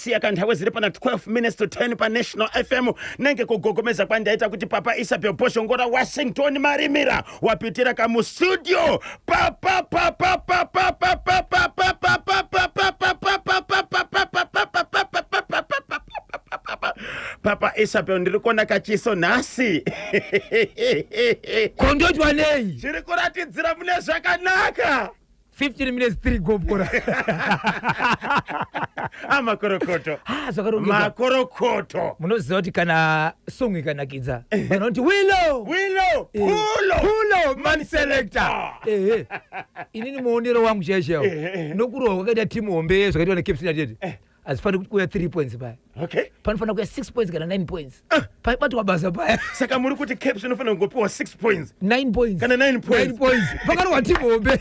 Siyakandawe ziri pana 12 minutes to 10 pa National FM nenge kugogomeza kwandaita kuti Papa Isabel Boshongora Washington Marimira wapitira ka mu studio Papa Isabel ndirikona kachiso nasi kondotwa nei chiri kuratidzira mune zvakanaka 15 minutes 3 gopora makorokoto zvakarongeka makorokoto munoziva kuti kana song ikanakidza vanoti Willow Pulo man selector inini muonero wangu chaichaiwo nokurohwa kwakaita timu hombe zvakaitwa neCape United hazifani kuti kuya 3 points paya okay panofanira kuya 6 points kana 9 points paibatwa basa paya saka muri kuti Cape inofanira kungopiwa 6 points 9 points kana 9 points pakarohwa timu hombe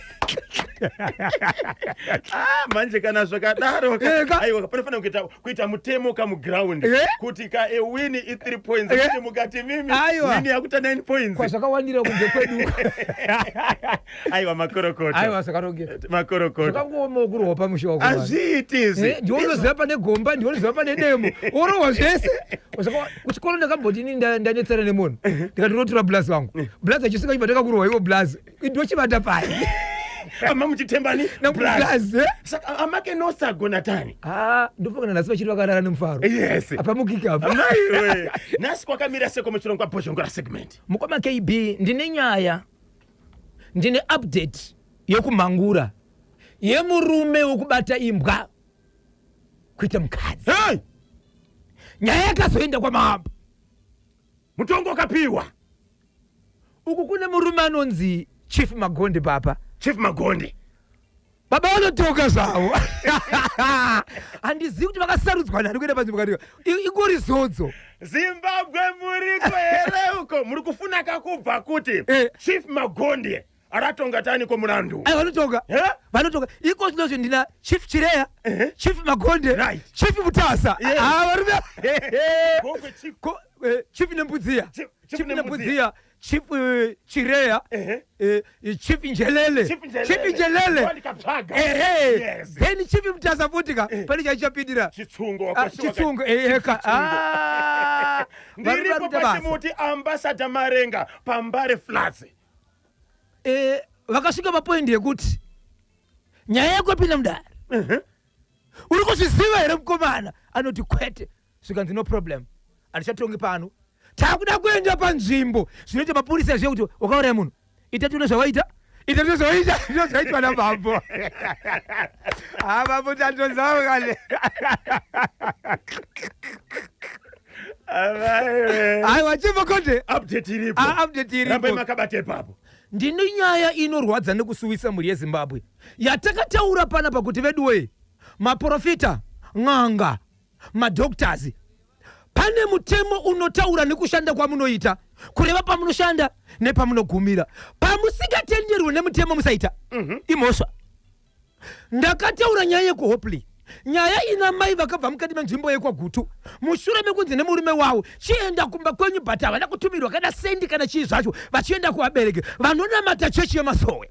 manje kana zvakadaro aiwa panofanira kuita mutemo kamuground kuti ka win i 3 points kuti mukati mimi win yakuta 9 points kwazvakawandira kunze kwedu aiwa makorokoto aiwa zvakarongeka makorokoto zvakangoma kurohwa pamusha wako azviitizi ndionoziva pane gomba ndionoziva pane demo orohwa zvese kuchikoro ndakamboti ini ndanetsera nemunhu ndikatotora blazi wangu blazi achisvika chibataka kurohwa iwo blazi ndochibata pai muchitembani blazi saka amake nosagona tani ndofana nasi vachiri vakarara nemufaro yes apamukika apa naiwe nasi kwakamira seko muchirongwa Boshongora segment mukoma KB ndine nyaya ndine update yokumhangura yemurume wokubata imbwa kuita mukadzi nyaya yakazoenda kwamahamba mutongo kapiwa uku kune murume anonzi Chief Magonde papa Chief Magonde baba vanotoka zvavo handizivi kuti vakasarudzwa nani kuenda panzvimbo katika ingori zodzo Zimbabwe muriko here uko muri kufuna kakubva kuti Chief Magonde aratonga tani komurandu vanotonga iko zvinozvo ndina Chief Chireya Chief Magonde Chief Mutasa Chief Nembudziya Chief Chireya Chief Njelele then Chief Mutasa futika pane chaichapindira chitsungo ndiripo pachimuti Ambassador Marenga pambare flats vakasvika papoindi yekuti nyaya yako yapinda mudare uri kuzviziva here mukomana anoti kwete zvikanzi no problem handichatongi pano takuda kuenda panzvimbo zvinoita mapurisa zviye kuti wakauraya munhu itatino zvawaita zvaitwa namambo mambo tatozava kale aiwa chimakonde update iripo makabate papo ndine nyaya inorwadza nekusuwisa mhuri yeZimbabwe yatakataura pana pakuti veduwe maprofita ng'anga madoctors pane mutemo unotaura nekushanda kwamunoita kureva pamunoshanda nepamunogumira pamusingatenderwe nemutemo musaita imhosva ndakataura nyaya yekuhopley nyaya ina mai vakabva mukati menzvimbo yekwagutu mushure mekunzi nemurume wavo chienda kumba kwenyu but havana kutumirwa kana sendi kana chii zvacho vachienda kuvabereki vanonamata chechi yemasowe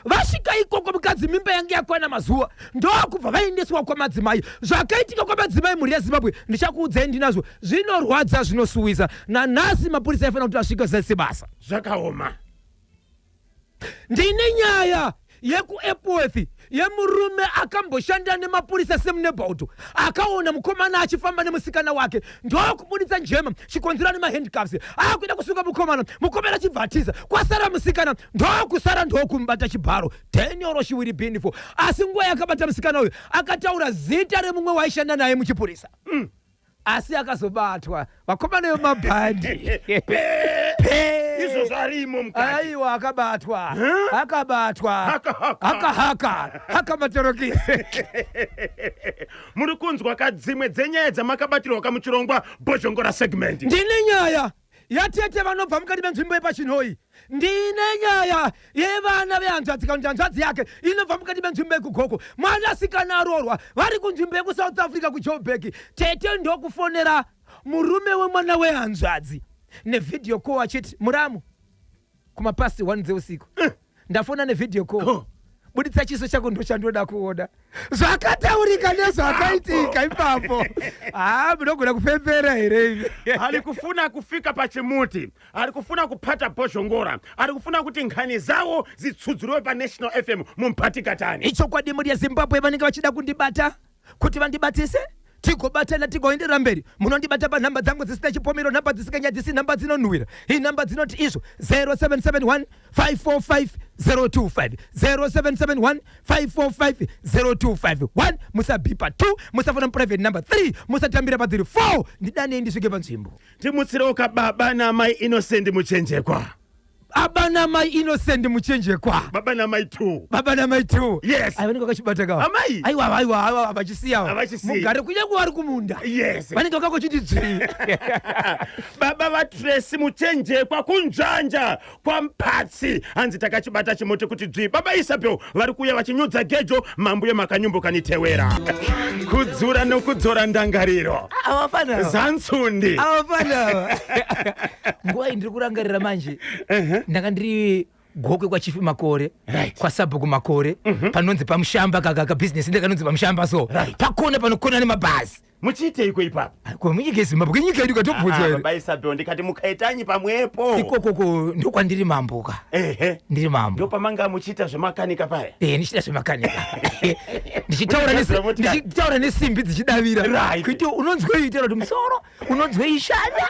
vasvika ikoko mukadzi mimba yange yakwana mazuva ndokubva vaendeswa kwamadzimai zvakaitika kwamadzimai mhuri yeZimbabwe ndichakuudzai ndinazvo zvinorwadza zvinosuwisa nanhasi mapurisa aifanira kuti asvika zese basa zvakaoma ndine nyaya yekuEpworth yemurume akamboshanda nemapurisa semunebhauto akaona mukomana achifamba nemusikana wake ndokubuditsa njema chikonzera nemahandcuffs akuida kusunga mukomana chibvatiza kwasara musikana ndokusara ndokumbata chibharo 10 euro she will be for asi nguva yakabata musikana uyu akataura zita remumwe waishanda naye muchipurisa asi akazobatwa vakomana vemabhandi izvo zvarimo mukati aiwa akabatwa haka matorokisi muri kunzwa kadzimwe dzenyaya dzamakabatirwa kamuchirongwa Boshongora segment ndine nyaya yatete vanobva mukati menzvimbo yepachinhoi ndine nyaya yevana vehanzvadzi kana kuti hanzvadzi yake inobva mukati menzvimbo yekugoko mwanasikana arorwa vari kunzvimbo yekusouth Africa kuJoburg tete ndokufonera murume wemwana wehanzvadzi nevidhio call achiti muramu kumapasi 1 dzeusiku ndafona nevidhio call buditsa chiso chako ndo chandoda kuona zvakataurika nezvakaitika ipapo munogona kupembera here ari kufuna kufika pachimuti, ari kufuna kupata bhozhongora, ari kufuna kuti nkhani zawo zitsudzuriwe paNational FM mumpatikatani. ichokwadi muri yeZimbabwe vanenge vachida kundibata kuti vandibatise tigobatana tigoendera mberi munondibata panhamba dzangu dzisina chipomero, nhamba dzisinganyadzisi, nhamba dzinonhuhwira. iyi nhamba dzinoti izvo 0771 545 025 0771 545 025. 1 musabhipa, 2 musafona private number, 3 musatambira padziri, 4 ndidani ndisvike panzvimbo. Timutsiroka baba namai Innocent Muchenjekwa. Abana mai Innocent Muchenjekwa. Baba namai 2. Baba namai 2. Yes. Vanenge vakachibata kawa. Amai. Aiwa vachisiyawo. Mugare kunyange vari kumunda. Yes. Vanenge vakakochiti dzvi. Baba vaTracy Muchenjekwa kunjanja kwa Mphatsi hanzi takachibata chimuti kuti dzvi. Baba Isabel vari kuya vachinyudza gejo mambuye makanyumbo kanitewera. Kudzura nokudzora ndangariro. Avafana. Zantsundi. Avafana. Nguva ndiri kurangarira manje. Ndanga ndiri gokwe kwa Chief Makore, kwa Sabhuku Makore, panonzi pamushamba kaka business ndakanonzi pamushamba so. Pakona panokona nemabhazi. Muchiite iko ipapo. Ko munyika yeZimbabwe nyika yedu katobvunza here. Baba Isabel ndikati mukaitanyi pamwepo. Ikoko ndokwandiri mambuka. Ndiri mambo. Ndo pamanga muchita zvemakanika paya. Ndichita zvemakanika. Ndichitaura nesimbi dzichidavira. Kuti unonzwei itera kuti musoro, unonzwei ishanya.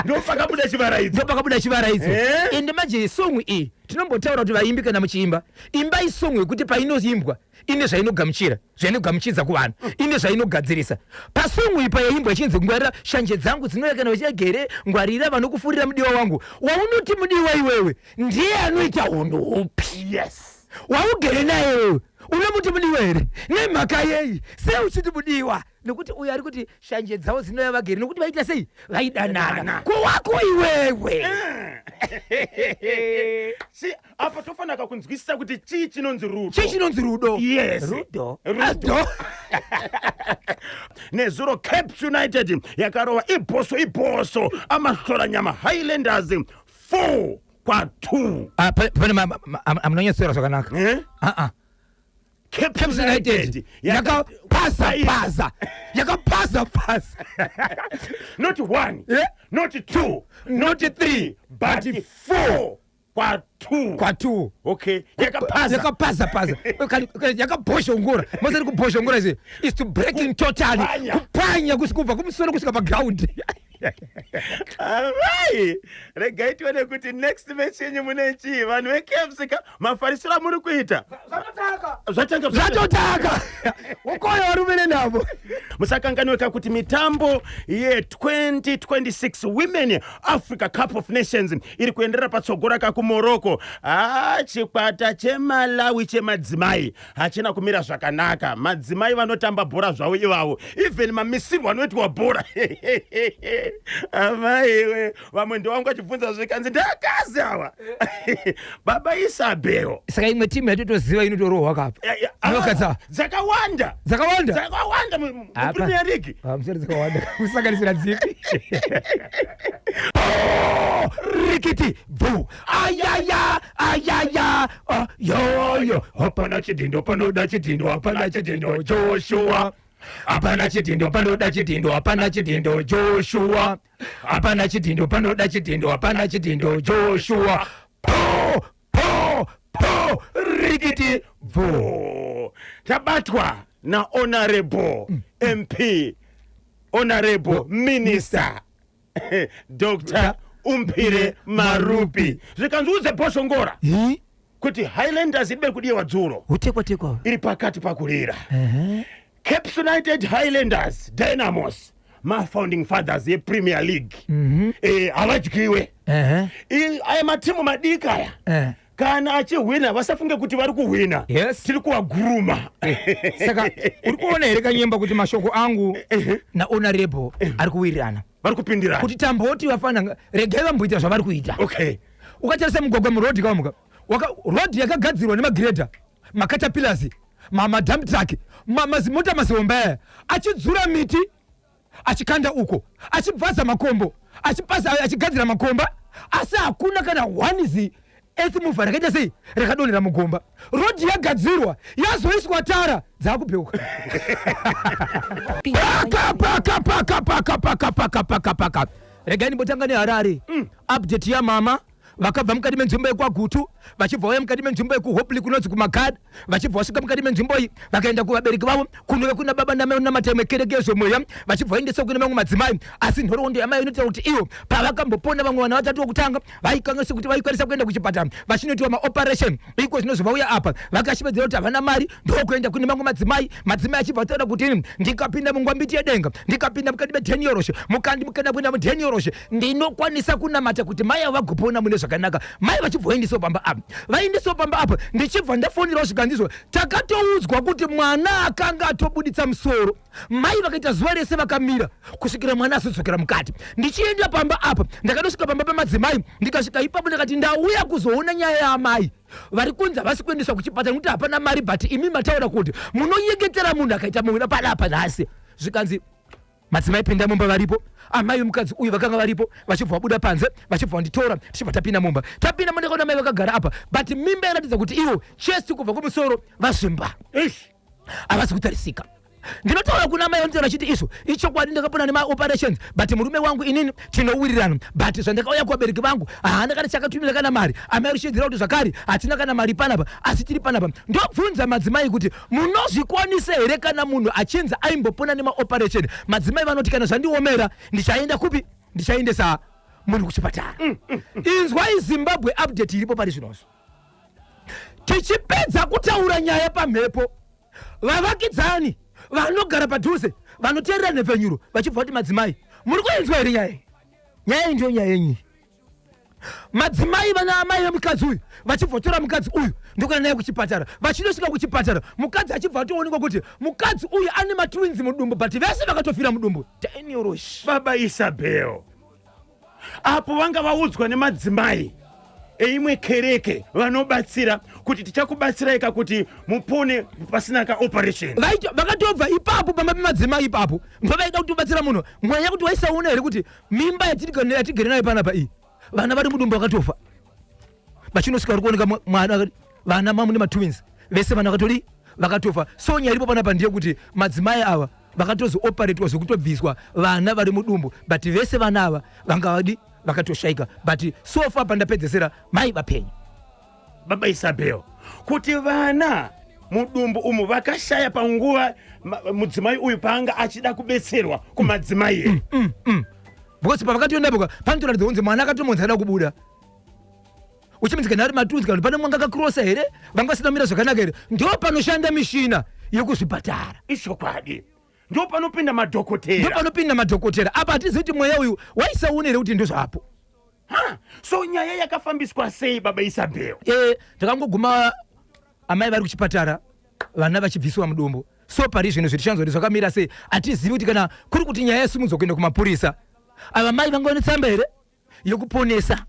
Ndo pakabuda chivaraidzi. Ndo pakabuda chivaraidzi. Ende manje song iyi tinombotaura kuti vaimbi kana muchiimba imbai song yekuti painoimbwa ine zvainogamuchira, zvainogamuchidza kuvanhu, ine zvainogadzirisa. Pasongo ipa yaimbwa ichinzi ngwarira shanje dzangu dzinorekana vachagere, ngwarira vanokufurira mudiwa wangu. Waunoti mudiwa iwewe ndiye anoita unhu upi? Yes. Waugere naye wewe unomuti mudiwa here nemhaka yeyi sei uchiti mudiwa? Nekuti uyo ari kuti shanje dzavo dzinoya vagere nokuti vaita sei vaidanana kuwako iwewe. Si apa tofanaka kunzwisisa kuti chii chinonzi rudo. Chii chinonzi rudo? Yes. Rudo. Nezuro Caps United yakarova ibhoso amahlola nyama Highlanders 4-2. Pane amunonyesera zvakanaka. Caps United yakapasa not 1, not 2, not 3, but 4-2. Okay, yakapasa yakabhoshongora. Masari kubhoshongora is to breaking totally, kupanya kusikubva kumusoro kusika paground. Alright, regai tione kuti next match yenyu munechi vanhu veKFC mafarisiro muri kuita zvatotaka ukoyo varumene navo. Musakanganweka kuti mitambo ye2026 Women Africa Cup of Nations iri kuenderera patsogora kakuMorocco. Chikwata cheMalawi chemadzimai hachina kumira zvakanaka. Madzimai vanotamba bhora zvavo ivavo, even mamisirwa anoitwa bhora. Amai vamwe ndovangu vachibvunza zvikanzi ndakazi awa. Baba Isabel saka imwe timu yatotoziva inotorohwa kapa dzakawanda muPremier League. Musoro dzakawanda kusanganisira dzipi? Rikiti vu ayaya yo hapana chidindo panoda chidindo hapana chidindo Joshua. Hapana chidindo panoda chidindo hapana chidindo Joshua. Hapana chidindo panoda chidindo hapana chidindo Joshua. Po rikiti vu. Tabatwa na honorable MP, honorable minister Dr. Umpire Marupi. Zvikanzuudze Bhoshongora kuti Highlanders ibe kudiwa dzuro utekwa iri pakati pakurira. Caps United, Highlanders, Dynamos, ma founding fathers yePremier League. Avadyiwe. Aya matimu madiki aya kana achihwina vasafunge kuti vari kuhwina. Tiri kuwaguruma. Saka uri kuona here kanyemba kuti mashoko angu na honorable ari kuwirirana, vari kupindirana kuti tamboti vafana regai vamboita zvavari kuita. Ukatarisa mugwagwa murodhi kamuka rodhi yakagadzirwa nemagireda, makatapillars, mamadump truck, mazimota mazihomba achidzura miti achikanda uko, achibvaza makombo, achigadzira makomba, asi hakuna kana one is earth mover rakaita sei rakadonera mugomba rodhi yagadzirwa yazoiswa tara dzakupeuka paka regai ndimbotanga neharare update yamama vakabva mukati menzvimbo yekwagutu vachibva vauya mukati menzvimbo yekuhopli kunonzi kumagad vachibva vasvika mukati menzvimbo iyi vakaenda kuvabereki vavo kunove kuna baba namai namatai mekereke yezvemweya vachibva vaendesa kune mamwe madzimai asi nhoroondo yamai inotaura kuti ivo pavakambopona vamwe vana vatatu vokutanga vaikanga sekuti vaikwanisa kuenda kuchipatara vachinoitiwa maoperation iko zvinozovauya apa vakashipedzera kuti havana mari ndokuenda kune mamwe madzimai achibva ataura kuti ini ndikapinda mungwambiti yedenga ndikapinda mukati me10 yoroshe mukandimukana kuenda mu10 yoroshe ndinokwanisa kunamata kuti mai avo vagopona mune zvakanaka mai vachibva vaendesawo pamba apa vaendesawo pamba apa ndichibva ndafonerawo zvikanzizwa takatoudzwa kuti mwana akanga atobuditsa musoro mai vakaita zuva rese vakamira kusvikira mwana azodzokera mukati ndichienda pamba apa ndakandosvika pamba pamadzimai ndikasvika ipapo ndakati ndauya kuzoona nyaya yamai vari kunzi havasi kuendeswa kuchipatara nekuti hapana mari but imi mataura kuti munonyengetera munhu akaita mumwe panapa nhasi zvikanzi madzimai pinda mumba varipo amai vemukadzi uyu vakanga varipo vachibva vabuda panze vachibva vanditora tichibva tapinda mumba ndakaona mai vakagara apa but mimba yaratidza kuti ivo chest kubva kumusoro vazvimba havasi kutarisika ndinotaura kuna mai vanitaura chiti izvo ichokwadi ndakapona nemaoperations but murume wangu inini tinowirirana but zvandakauya kuvabereki vangu haana kana chakatumira kana mari amai rushedzera kuti zvakare hatina kana mari panapa asi tiri panapa ndobvunza madzimai kuti munozvikwanisa here kana munhu achinzi aimbopona nemaoperation madzimai vanoti kana zvandiomera ndichaenda kupi ndichaendesa munhu kuchipatara inzwai Zimbabwe update iripo pari zvinozvo tichipedza kutaura nyaya pamhepo vavakidzani vanogara padhuze vanoteerera nhepfenyuro vachibva kuti madzimai muri kuenzwa here nyaya ndiyo nyaya yenyu madzimai vana amai vemukadzi uyu vachibva tora mukadzi uyu ndokuenda naye kuchipatara vachindosvika kuchipatara mukadzi achibva atoonekwa kuti mukadzi uyu ane matwins mudumbu but vese vakatofira mudumbu tainioroshi baba Isabel apo vanga vaudzwa nemadzimai eimwe kereke vanobatsira kuti tichakubatsiraika kuti mupone pasina ka operation vakatobva ipapo pamba pemadzimai ipapo ndovavaida kuti ubatsira munhu mwanya kuti waisaona here kuti mimba yatigere nayo panapa iyi vana vari mudumbu vakatofa vachinosvika vari kuoneka mwana vana mamune matwins vese vana vakatofa so nyaya iripo panapa ndiye kuti madzimai ava vakatozooperatiwa zvekutobviswa vana vari mudumbu but vese vana ava vangavadi vakatoshaika but so far pandapedzesera mai vapenya baba Isabel kuti vana mudumbu umu vakashaya panguva mudzimai uyu paanga achida kubetserwa kumadzimai because pavakatoendapoka panotoratidza kunzi mwana akatomonzi ada kubuda uchimizika nari matudzi kana pane mwanga akakrosa here vanga vasina mira zvakanaka here ndo panoshanda mishina yekuzvipatara izvokwadi ndo panopinda madhokotera apa hatizivi kuti mweya uyu waisaona here kuti ndozvapo so nyaya yakafambiswa sei baba Isabel takangoguma amai vari kuchipatara vana vachibviswa mudumbu so pari zvino zviri chanzwa kuti zvakamira sei hatizivi kuti kana kuri kuti nyaya yasimudzwa kuenda kumapurisa ava mai vangaone tsamba here yekuponesa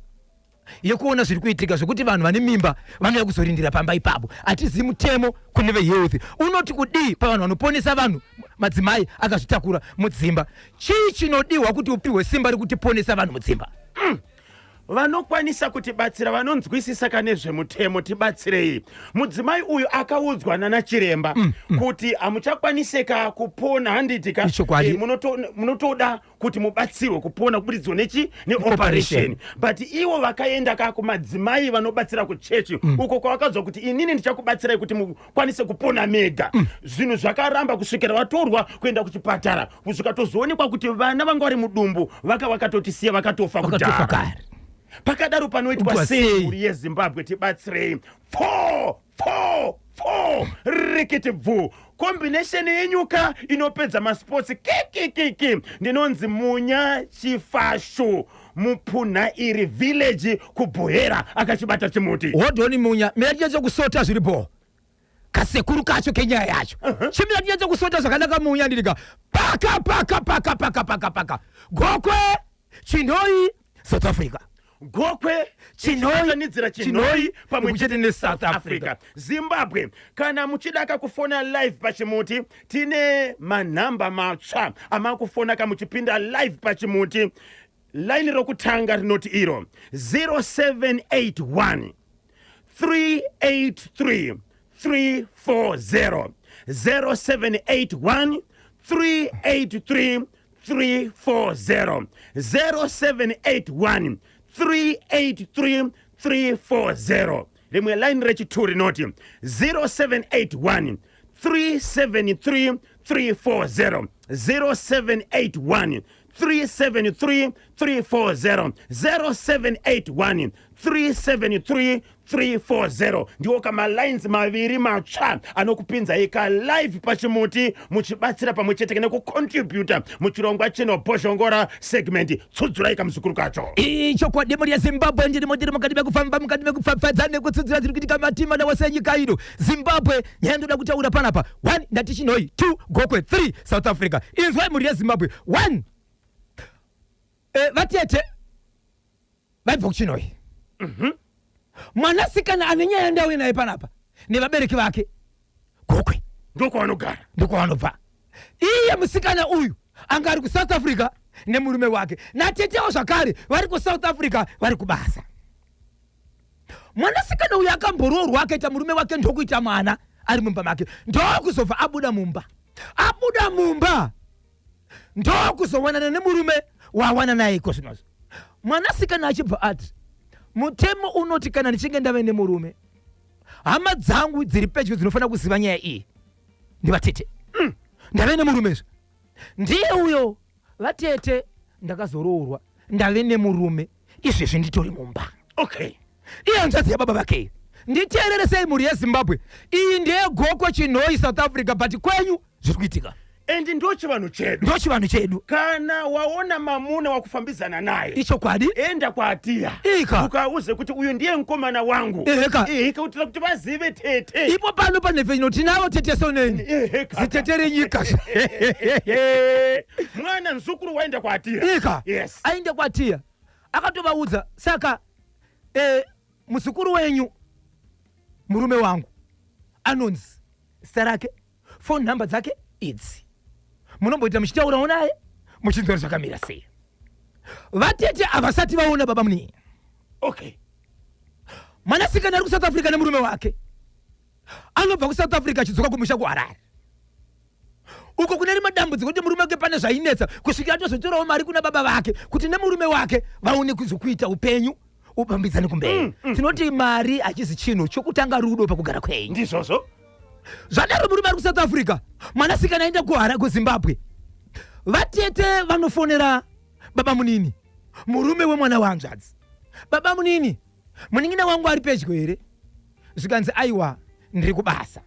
yekuona zviri kuitika zvokuti vanhu vane mimba vanouya kuzorindira pamba ipapo hatizivi mutemo kune vehealth unoti kudii pavanhu vanoponesa vanhu madzimai akazvitakura mudzimba chii chinodiwa kuti upiwe simba rekutiponesa vanhu mudzimba vanokwanisa kutibatsira vanonzwisisa kane zvemutemo tibatsirei mudzimai uyu akaudzwa nana chiremba kuti hamuchakwaniseka kupona handitika munotoda kuti mubatsirwe kupona kubudidzwa neoperation but ivo vakaenda kumadzimai vanobatsira kuchechi uko kwavakadzwa kuti inini ndichakubatsirai kuti mukwanise kupona mega zvinhu zvakaramba kusvikira vatorwa kuenda kuchipatara zvikatozoonekwa kuti vana vanga vari mudumbu vakatotisiya vakatofa kudhara pakadaro panoitwa sei yeZimbabwe tibatsirei 4 rikiti bvu combination yenyuka inopedza masports kikikiki ndinonzi Munya Chifashu muPunhairi village kubhohera akachibata chimuti hodoni Munya miratiedza kusota zviripo kasekuru kacho kenyaya yacho chimiratiedza kusota zvakanaka Munya ndirika paka gokwe chinoi South Africa gokwe chinoi pamwe chete neSouth Africa. Zimbabwe kana muchidaka kufona live pachimuti tine manhamba matsva amakufona kamuchipinda live pachimuti line rokutanga rinoti iro 0781 383 340 0781 383 340 0781 383 340 limwe line rechituri noti 0781 373 340 0781 373 340 0781 373 340 ndiwo kama lines maviri matsva anokupinza ika live pachimuti muchibatsira pamwe chete kene kucontributa muchirongwa chino bhoshongora segment tsudzura ika muzukuru kacho icho kwa demo ya Zimbabwe ndiri mukati mekufamba mukati mekufafadza nekutsudzura ziri kuitika matima nawose nyika ino Zimbabwe nyando da kutaura panapa 1 ndati chinoi 2 gokwe 3 South Africa inzwa muri ya Zimbabwe 1 vatete vaibva kuchinoi mwanasikana anenya ndawe naye panapa ne vabereki vake gokwe ndoko vanogara ndiko vanobva iye musikana uyu anga ari ku South Africa nemurume wake natetewo zvakare vari ku South Africa vari kubasa mwanasikana uyu akamboroorwa akaita murume wake ndokuita mwana ari mumba make ndokuzobva abuda mumba ndokuzowanana nemurume wawana naye iko zvinozo mwanasikana achibva ati mutemo unoti kana ndichinge ndave nemurume hama dzangu dziri pedyo dzinofanira kuziva nyaya iyi ndivatete ndave nemurumezve ndiye uyo vatete ndakazoroorwa ndave nemurume izvezvi nditori mumba okay iye hanzvadzi yababa vake nditeerere sei mhuri yeZimbabwe iyi ndeye goko chinhoi South Africa but kwenyu zviri kuitika endi ndochivanhu chedu kana waona mamuna wakufambizana naye ichokwadi enda kwaatiya ukauze kuti uyu ndiye mukomana wangu kuitira kuti vazive tete ipo pano panhevhenyo tinavo tete soneni zitetere nyika mwana nzukuru waenda kwaatiya yes aende kwaatiya akatovaudza saka muzukuru wenyu murume wangu anonzi zita rake phone number dzake idzi munomboita muchitaurawo naye muchinzwa zvakamira sei vatete havasati vaona baba munini okay mwanasikana ari ku South Africa nemurume wake anobva ku South Africa achidzoka kumusha kuHarare uko kune rimwe dambudziko kuti murume wake pane zvainetsa kusvikira atozotorawo mari kuna baba vake kuti nemurume wake vaone kuzokuita upenyu upambidzane kumberi tinoti mari hachizi chinhu chokutanga rudo pakugara kwenyu ndizvozvo zvadaro murume ari ku South Africa mwanasikana aenda kuZimbabwe vatete vanofonera baba munini murume wemwana wanzvadzi baba munini munin'ina wangu ari pedyo here zvikanzi aiwa ndiri kubasa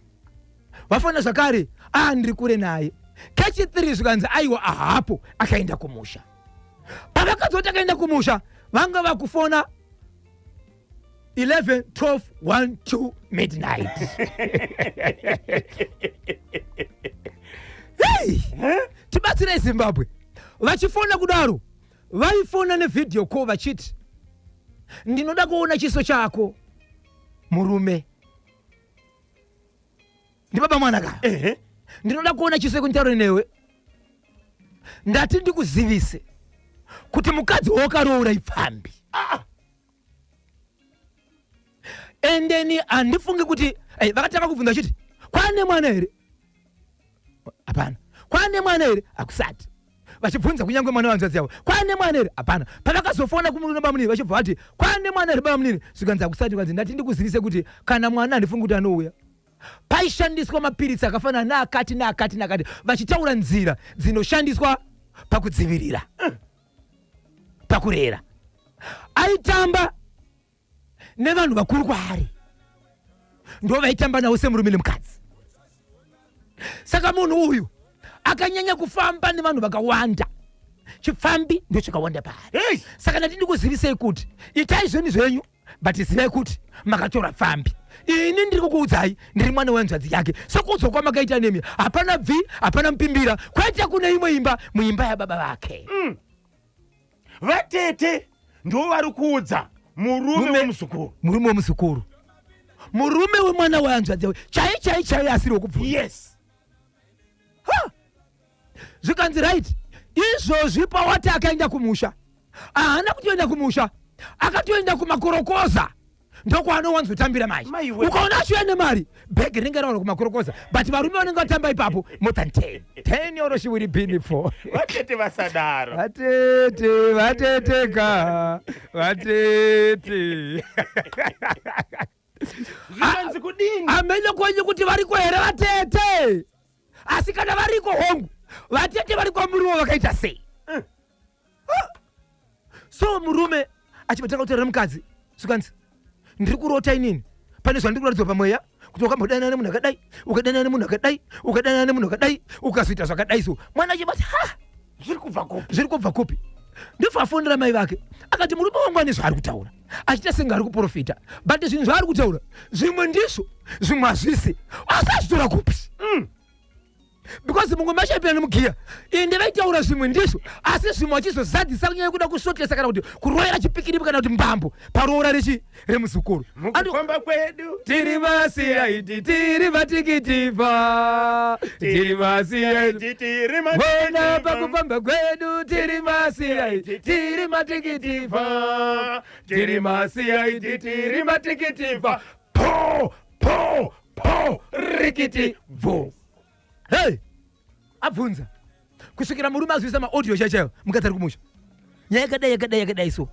vafonera zvakare ndiri kure naye kechi 3 zvikanzi aiwa ahapo akaenda kumusha pavakazoti akaenda kumusha vanga vakufona 11, 12, 1, 2 midnight. Hey! Tibatsire Zimbabwe. Vachifona kudaro. Vaifona nevideo call vachiti. Ndinoda kuona chiso chako. Murume. Ndi baba mwana ka. Ndinoda kuona chiso kuntauro newe. Ndati ndikuzivise kuti mukadzi wakaroora ipfambi. Endeni andifunge kuti vakataka kubvunza chiti kwane mwana here hapana kwane mwana here akusati vachibvunza kunyange mwana wanzvadzi yavo kwane mwana here hapana pavakazofona kumurume baba munini vachibva vati kwane mwana here baba munini zvikanzi akusati kanzi ndati ndikuzivise kuti kana mwana andifunge kuti anouya paishandiswa mapiritsi akafanana naakati naakati naakati vachitaura nzira dzinoshandiswa pakudzivirira pakurera aitamba nevanhu vakuru kwaari ndo vaitamba nawo semurume nemukadzi saka munhu uyu akanyanya kufamba nevanhu vakawanda chipfambi ndo chakawanda paari saka ndati kuzivisei kuti itai zvenyu zvenyu but zivai kuti makatora pfambi ini ndiri kukuudzai ndiri mwana wenzvadzi yake sokuudzwa kwamakaita nemi hapana bvi hapana mupimbira kwaita kune imwe imba muimba yababa vake vatete ndo vari kuudza murume wemuzukuru murume wemwana wanzvadzi yawe chai asiri wokubvunza yes zvikanzi right izvozvi pawati akaenda kumusha haana kutoenda kumusha akatoenda kumakorokoza ndokwano wanzotambira mai Maiwe. ukaona ashuyane mari bhegi ringe raona kumakorokoza but varume vanenge vatamba ipapo more than 10 euro she will be for vatete vasadaro vateteka vatete zvikanzi kudini amene kwenye kuti variko here vatete asi kana variko hongu vatete vari kwamuriwo vakaita sei so murume achibataka kutorera mukadzi sukanzi ndiri kurota inini pane zvandiri kuratidzwa pamweya kuti ukambodanana nemunhu akadai ukadanana nemunhu akadai ukadanana nemunhu akadai ukazoita zvakadai so mwana achibati zviri kubva kupi ndibva afondera mai vake akati murume wangu ane zvaari kutaura achita senge ari kuprofita but zvinhu zvaari kutaura zvimwe ndizvo zvimwe hazvisi asi achitora kupi because mumwe mashapira nemugiya inde vaitaura zvimwe ndizvo asi zvimwe achizozadzisa kunyanya kuda kusotesa kana kuti kuroyera chipikiripo kana kuti mbambo paroora remuzukuru mukufamba kwedu tiri vasiyaiti tiri vatikitifa tiri vasiyaiti tiri bona pakufamba kwedu tiri masiyaiti tiri matikitifa tiri masiyaiti tiri matikitifa po rikiti vo hey abvunza kusvikira murume azivisa maaudio chaichayo mukadzi ari kumusha nyaya yakadai so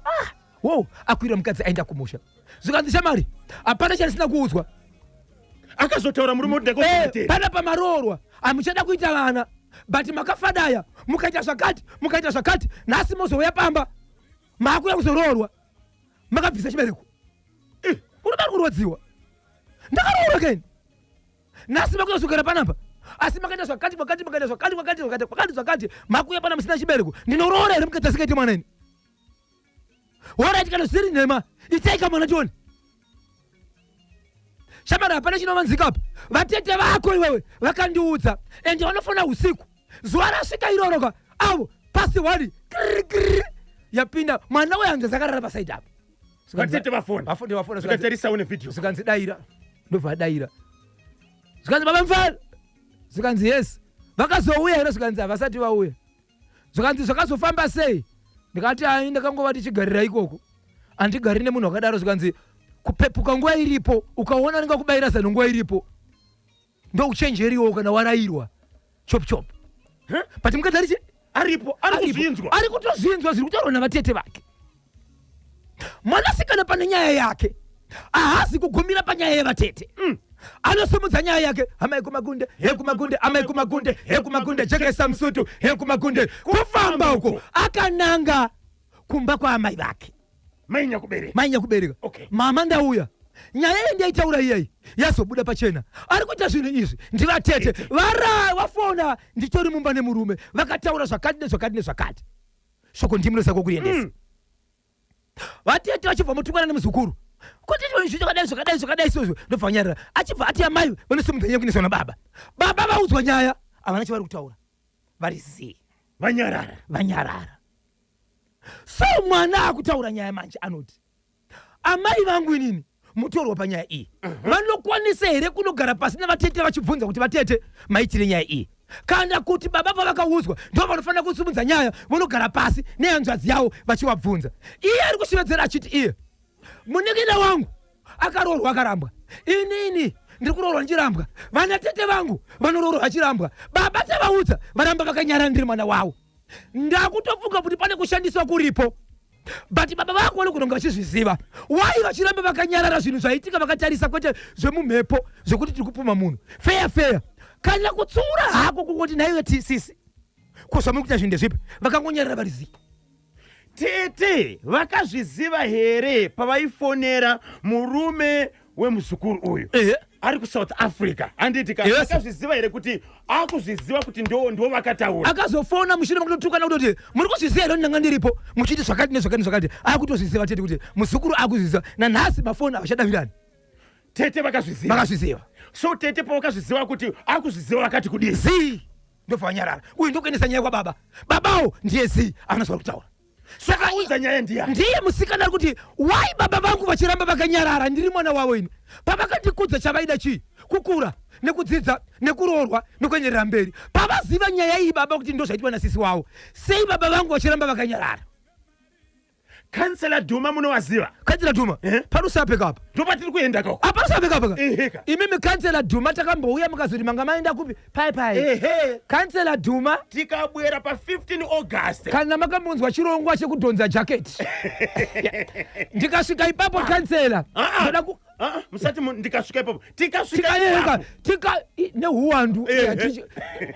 wow akwira mukadzi aenda kumusha zvikanzi shamari hapana chandisina kuudzwa akazotaura murume pana pamaroorwa hamuchada kuita vana but makafadaya mukaita zvakati nhasi mozouya pamba makuya kuzoroorwa makabvisa chibereko unoda ari kurodziwa ndakaroorwa keni nhasi makuyazokera panapa asi makaita zvakati makuya pana musina chibereko ndinoroora here mukadzi asikaiti mwana ini orati kana zvisiri nhema itaika mwana tioni shamari hapana chinovanzikapo vatete vako iwewe vakandiudza ende vanofona usiku zuva rasvika iroroka avo pasi wari yapinda mwana wehanza zakarara pasaidi apo vatete vafona video zikanzi daira ndobva adaira zikanzi baba mfana zikanzi yes vakazouya here zikanzi havasati vauya zikanzi zvakazofamba sei ndikati hai ndakangova tichigarira ikoko handigari nemunhu wakadaro zikanzi kupepuka nguva iripo ukaona ningakubayira zano nguva iripo ndouchenjeriwo kana warayirwa chop but mukadzi arichi aripo ari kutozvinzwa zviri kutaurwa navatete vake mwanasikana pane nyaya yake haasi kugumira panyaya yevatete anosimudza nyaya yake hamai kumagunde amai kumagunde jekesa musutu kumagunde kufamba uko akananga kumba kwaamai vake mainya kubereka Okay. mama ndauya nyaya iyi ndiyaitaura iyeyi yazobuda pachena ari kuita zvinhu izvi ndivatete wafona nditori mumba nemurume vakataura zvakati nezvakati shoko ndimuresa kokuriendesa vatete vachibva mutukana nemuzukuru kuti zvakadai sozvo ndobva vanyarara achibva ati amai vanosimudza nyaya kuneswa nababa baba vaudzwa nyaya havana chivari kutaura vari zii vanyarara so mwana akutaura nyaya manje anoti amai vangu inini mutorwa panyaya iyi vanokwanisa here kunogara pasi nevatete vachibvunza kuti vatete maitire nyaya iyi kana kuti baba pavakaudzwa ndo vanofanira kusimudza nyaya vanogara pasi nehanzvadzi yavo vachivabvunza iye ari kushevedzera achiti iye munikina wangu akaroorwa akarambwa inini ndiri kuroorwa ndichirambwa vanatete vangu vanoroorwa vachirambwa baba tavaudza varamba vakanyara ndiri mwana wavo ndakutofunga kuti pane kushandiswa kuripo but baba vako vanogononga vachizviziva wai vachiramba vakanyarara zvinhu zvaitika vakatarisa kwete zvemumhepo zvekuti tiri kupuma munhu feya kana kutsura hako kungoti naiwe tisisi kozvamuri kuita zvinhu ndezvipi vakangonyarara vari zii tete vakazviziva here pavaifonera murume wemuzukuru uyu ari kusouth africa handiti vakazviziva here kuti akuzviziva kuti ndo vakataura akazofona mushure makutotukana kutoti muri kuzviziva here ndanga ndiripo muchiti zvakati nezvakati akutozviziva tete kuti muzukuru akuzviziva nanhasi mafoni havachadavirani tete vakazviziva so tete pavakazviziva kuti akuzviziva vakati kudii zii ndobva vanyarara uyu ndokuendesa nyaya kwababa babawo ndiye zii anoziva kutaura sakaudza nyaya ndiye musikana ari kuti wai baba vangu vachiramba vakanyarara ndiri mwana wavo ini pavakandikudza chavaida chii kukura nekudzidza nekuroorwa nekuenderera mberi pavaziva nyaya iyi baba kuti ndo zvaitwa nasisi wavo sei baba vangu vachiramba vakanyarara kansela Duma munowaziva kansela Duma parusape kapa ndopatiri kuenda kako parusape kapa eheka imimi kansela Duma takambouya mukazoti manga maenda kupi pai ehe kansela Duma tikabwera pa 15 August kana makambunzwa chirongwa chekudhonza jacket ndikasvika ipapo kansela musati ndikasvika ipapo tikasvika nehuwandu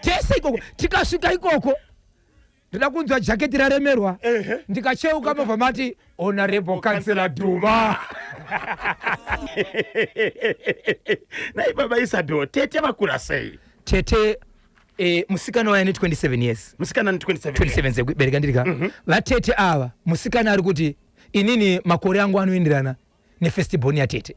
tese ikoko tikasvika ikoko ndida kunzwa jaketi raremerwa ndikacheuka mabva mati honorable kansela Duma nai baba Isabel tete vakura sei tete musikana waya ne 27 years musikana ne 27 zekubereka ndirika vatete ava musikana ari kuti inini makore angu anoenderana nefestival ya tete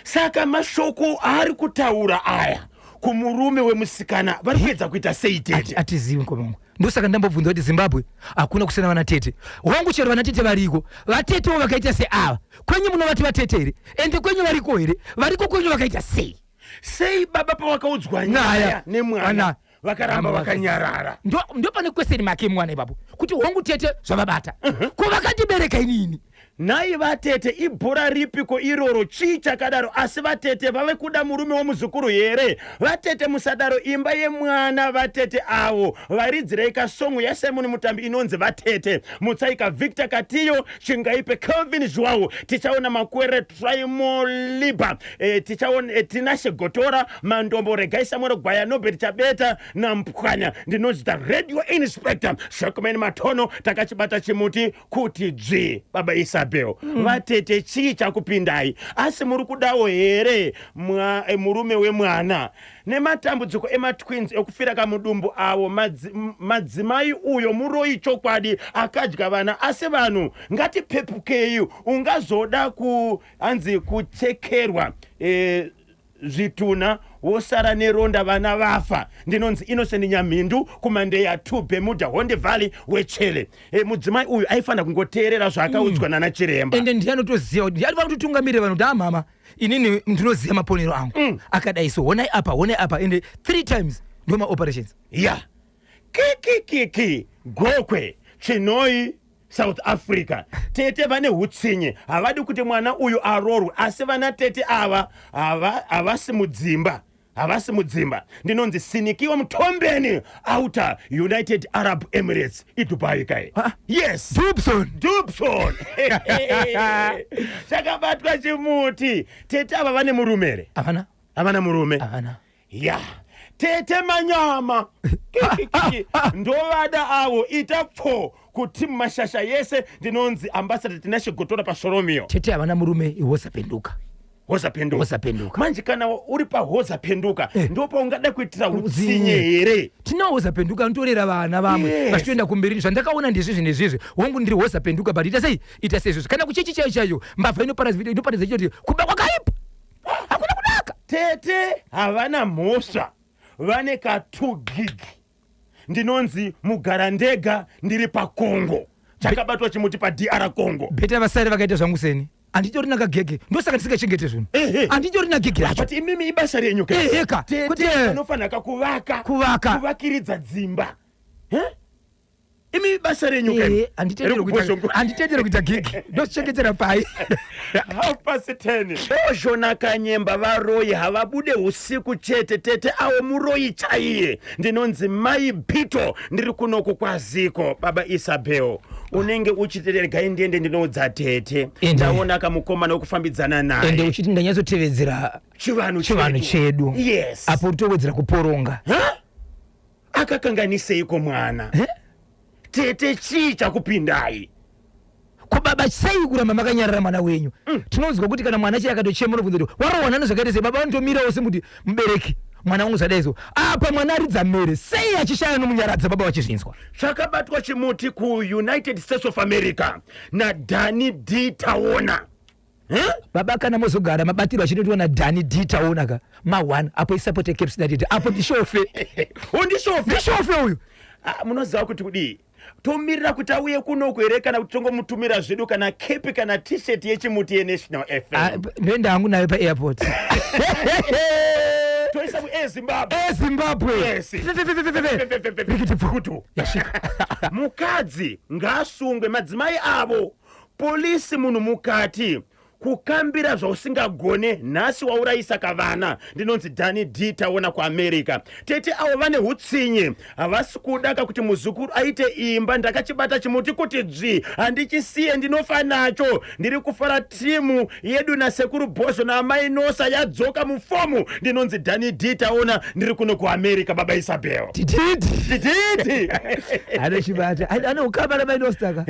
saka mashoko ari kutaura aya kumurume wemusikana vari kuedza kuita sei tete atizivi nkomongo ndosaka ndambobvunza kuti Zimbabwe hakuna kusiyana vana tete wangu chero vana tete variko vatetewo vakaita seava kwenyu muno vati vatete here ende kwenyu variko here variko kwenyu vakaita sei baba pavakaudzwa nyaya nemwana vakaramba vakanyarara ndo pane kweseni make mwana ipapo kuti wangu tete zvavabata ko vakatibereka inini nai vatete ibhora ripiko iroro chii chakadaro asi vatete vave kuda murume womuzukuru here vatete musadaro imba yemwana vatete avo varidzirei kasongo yaSimon Mutambi inonzi vatete mutsaika Victor Katiyo Chingaipe Kelvin Zhuwao tichaona Makwere Trimoliba tichaona Tinashe Gotora Mandombo Regai Samuel Gwaya Nobel Chabeta Nampwanya ndinozita radio inspector Shakumeni Matono takachibata chimuti kuti dzvi baba Isabel vatete chii chakupindai asi muri kudawo here murume wemwana nematambudziko ematwins ekufira kamudumbu avo madzimai uyo muroi chokwadi akadya vana asi vanhu ngatipepukei ungazoda kuhanzi kuchekerwa zvituna wosara neronda vana vafa ndinonzi Innocent Nyamhindu kumandeya 2 Bermuda Honde Valley wechele mudzimai uyu aifanira kungoteerera zvaakaudzwa nana chiremba ende ndiyanotoziva kuti ndiyani vanotitutungamire vanhu kuti mama inini ndinoziva maponero angu akadai so honai apa ende 3 times ndo maoperations kiki gokwe Chinoi South Africa tete vane hutsinye havadi kuti mwana uyu arorwe asi vana tete ava havasi mudzimba ndinonzi Sinikiwa Mtombeni outer United Arab Emirates iDubai kai yes Dubson chakabatwa chimuti tete ava vane murumere havana murume ya tete manyama ndovada avo itapfo kuti mashasha yese ndinonzi ambassador Tinashe Gotora paSoromio tete havana murume ihosapenduka manje kana uri pahosapenduka ndopa ungada kuitira utsinye here tinahosapenduka notorera vana vamwe vachitoenda kumberi zvandakaona ndizvizvi nezvizvi wangu ndiri hosapenduka but ita seizvozvo kana kuchechi chaicho mbavha inoparadza ichoti kuba kwakaipa hakuna kudaka tete havana mhosva vane ka 2 gig ndinonzi mugara ndega ndiri paCongo chakabatwa chimuti paDR Congo beta vasari vakaita zvangu seni anditorina kagege ndosaka tisingachengete zvinhu anditorina gege racho but imimi ibasa renyu tete anofanira kuvakiridza dzimba imi basa renyu anditendere kuita gege ndosichengetera pai 10:30 Ozhona Kanyemba varoyi havabude usiku chete tete awo muroyi chaiye ndinonzi Mai Pito ndiri kunoku kwaziko baba Isabel unenge uchiterega ndiende ndinodza tete ndaona kamukomana wokufambidzana naye ende uchiti ndanyazotevedzera chivanhu chedu yes apo utowedzera kuporonga akakanganiseiko mwana tete chii chakupindai ko baba sei kuramba makanyarara mwana wenyu tinonzwa kuti kana mwana chiri akatochemura kunzoti warowana nezvakaita sei baba vanotomirawo semuti mubereki mwana wangu zvadaizo apa mwana aridza mere sei achishaya nomunyaradza baba vachizvinzwa chakabatwa chimuti kuUnited States of America naDani D Taona baba kana mozogara mabatiro achinotiwa naDani D Taona ka ma1 apo isapote Cape City apo ndishofe ndishofe uyu munoziva kuti kudii tomirira kuti auye kuno here kana kuti tongomutumira zvedu kana kepi kana t-shirt yechimuti yeNational FM ndoenda hangu nayo paairport toisa mu Zimbabwe. Zimbabwe. Yes. Rikiti pfukutu. Yashika. Mukadzi ngasungwe madzimai avo. Polisi munhu mukati. Kukambira zvausingagone nhasi waurayisa kavana ndinonzi Danny D taona kuAmerica. Tete avo vane hutsinye havasi kudaka kuti muzukuru aite imba ndakachibata chimuti kuti dzvi handichisiye ndinofa nacho ndiri kufara timu yedu nasekuru Bhozho naamai Nosa yadzoka mufomu ndinonzi Danny D taona ndiri kuno kuAmerica baba Isabel. Tititi Anochibata anokambana mai Nosa ka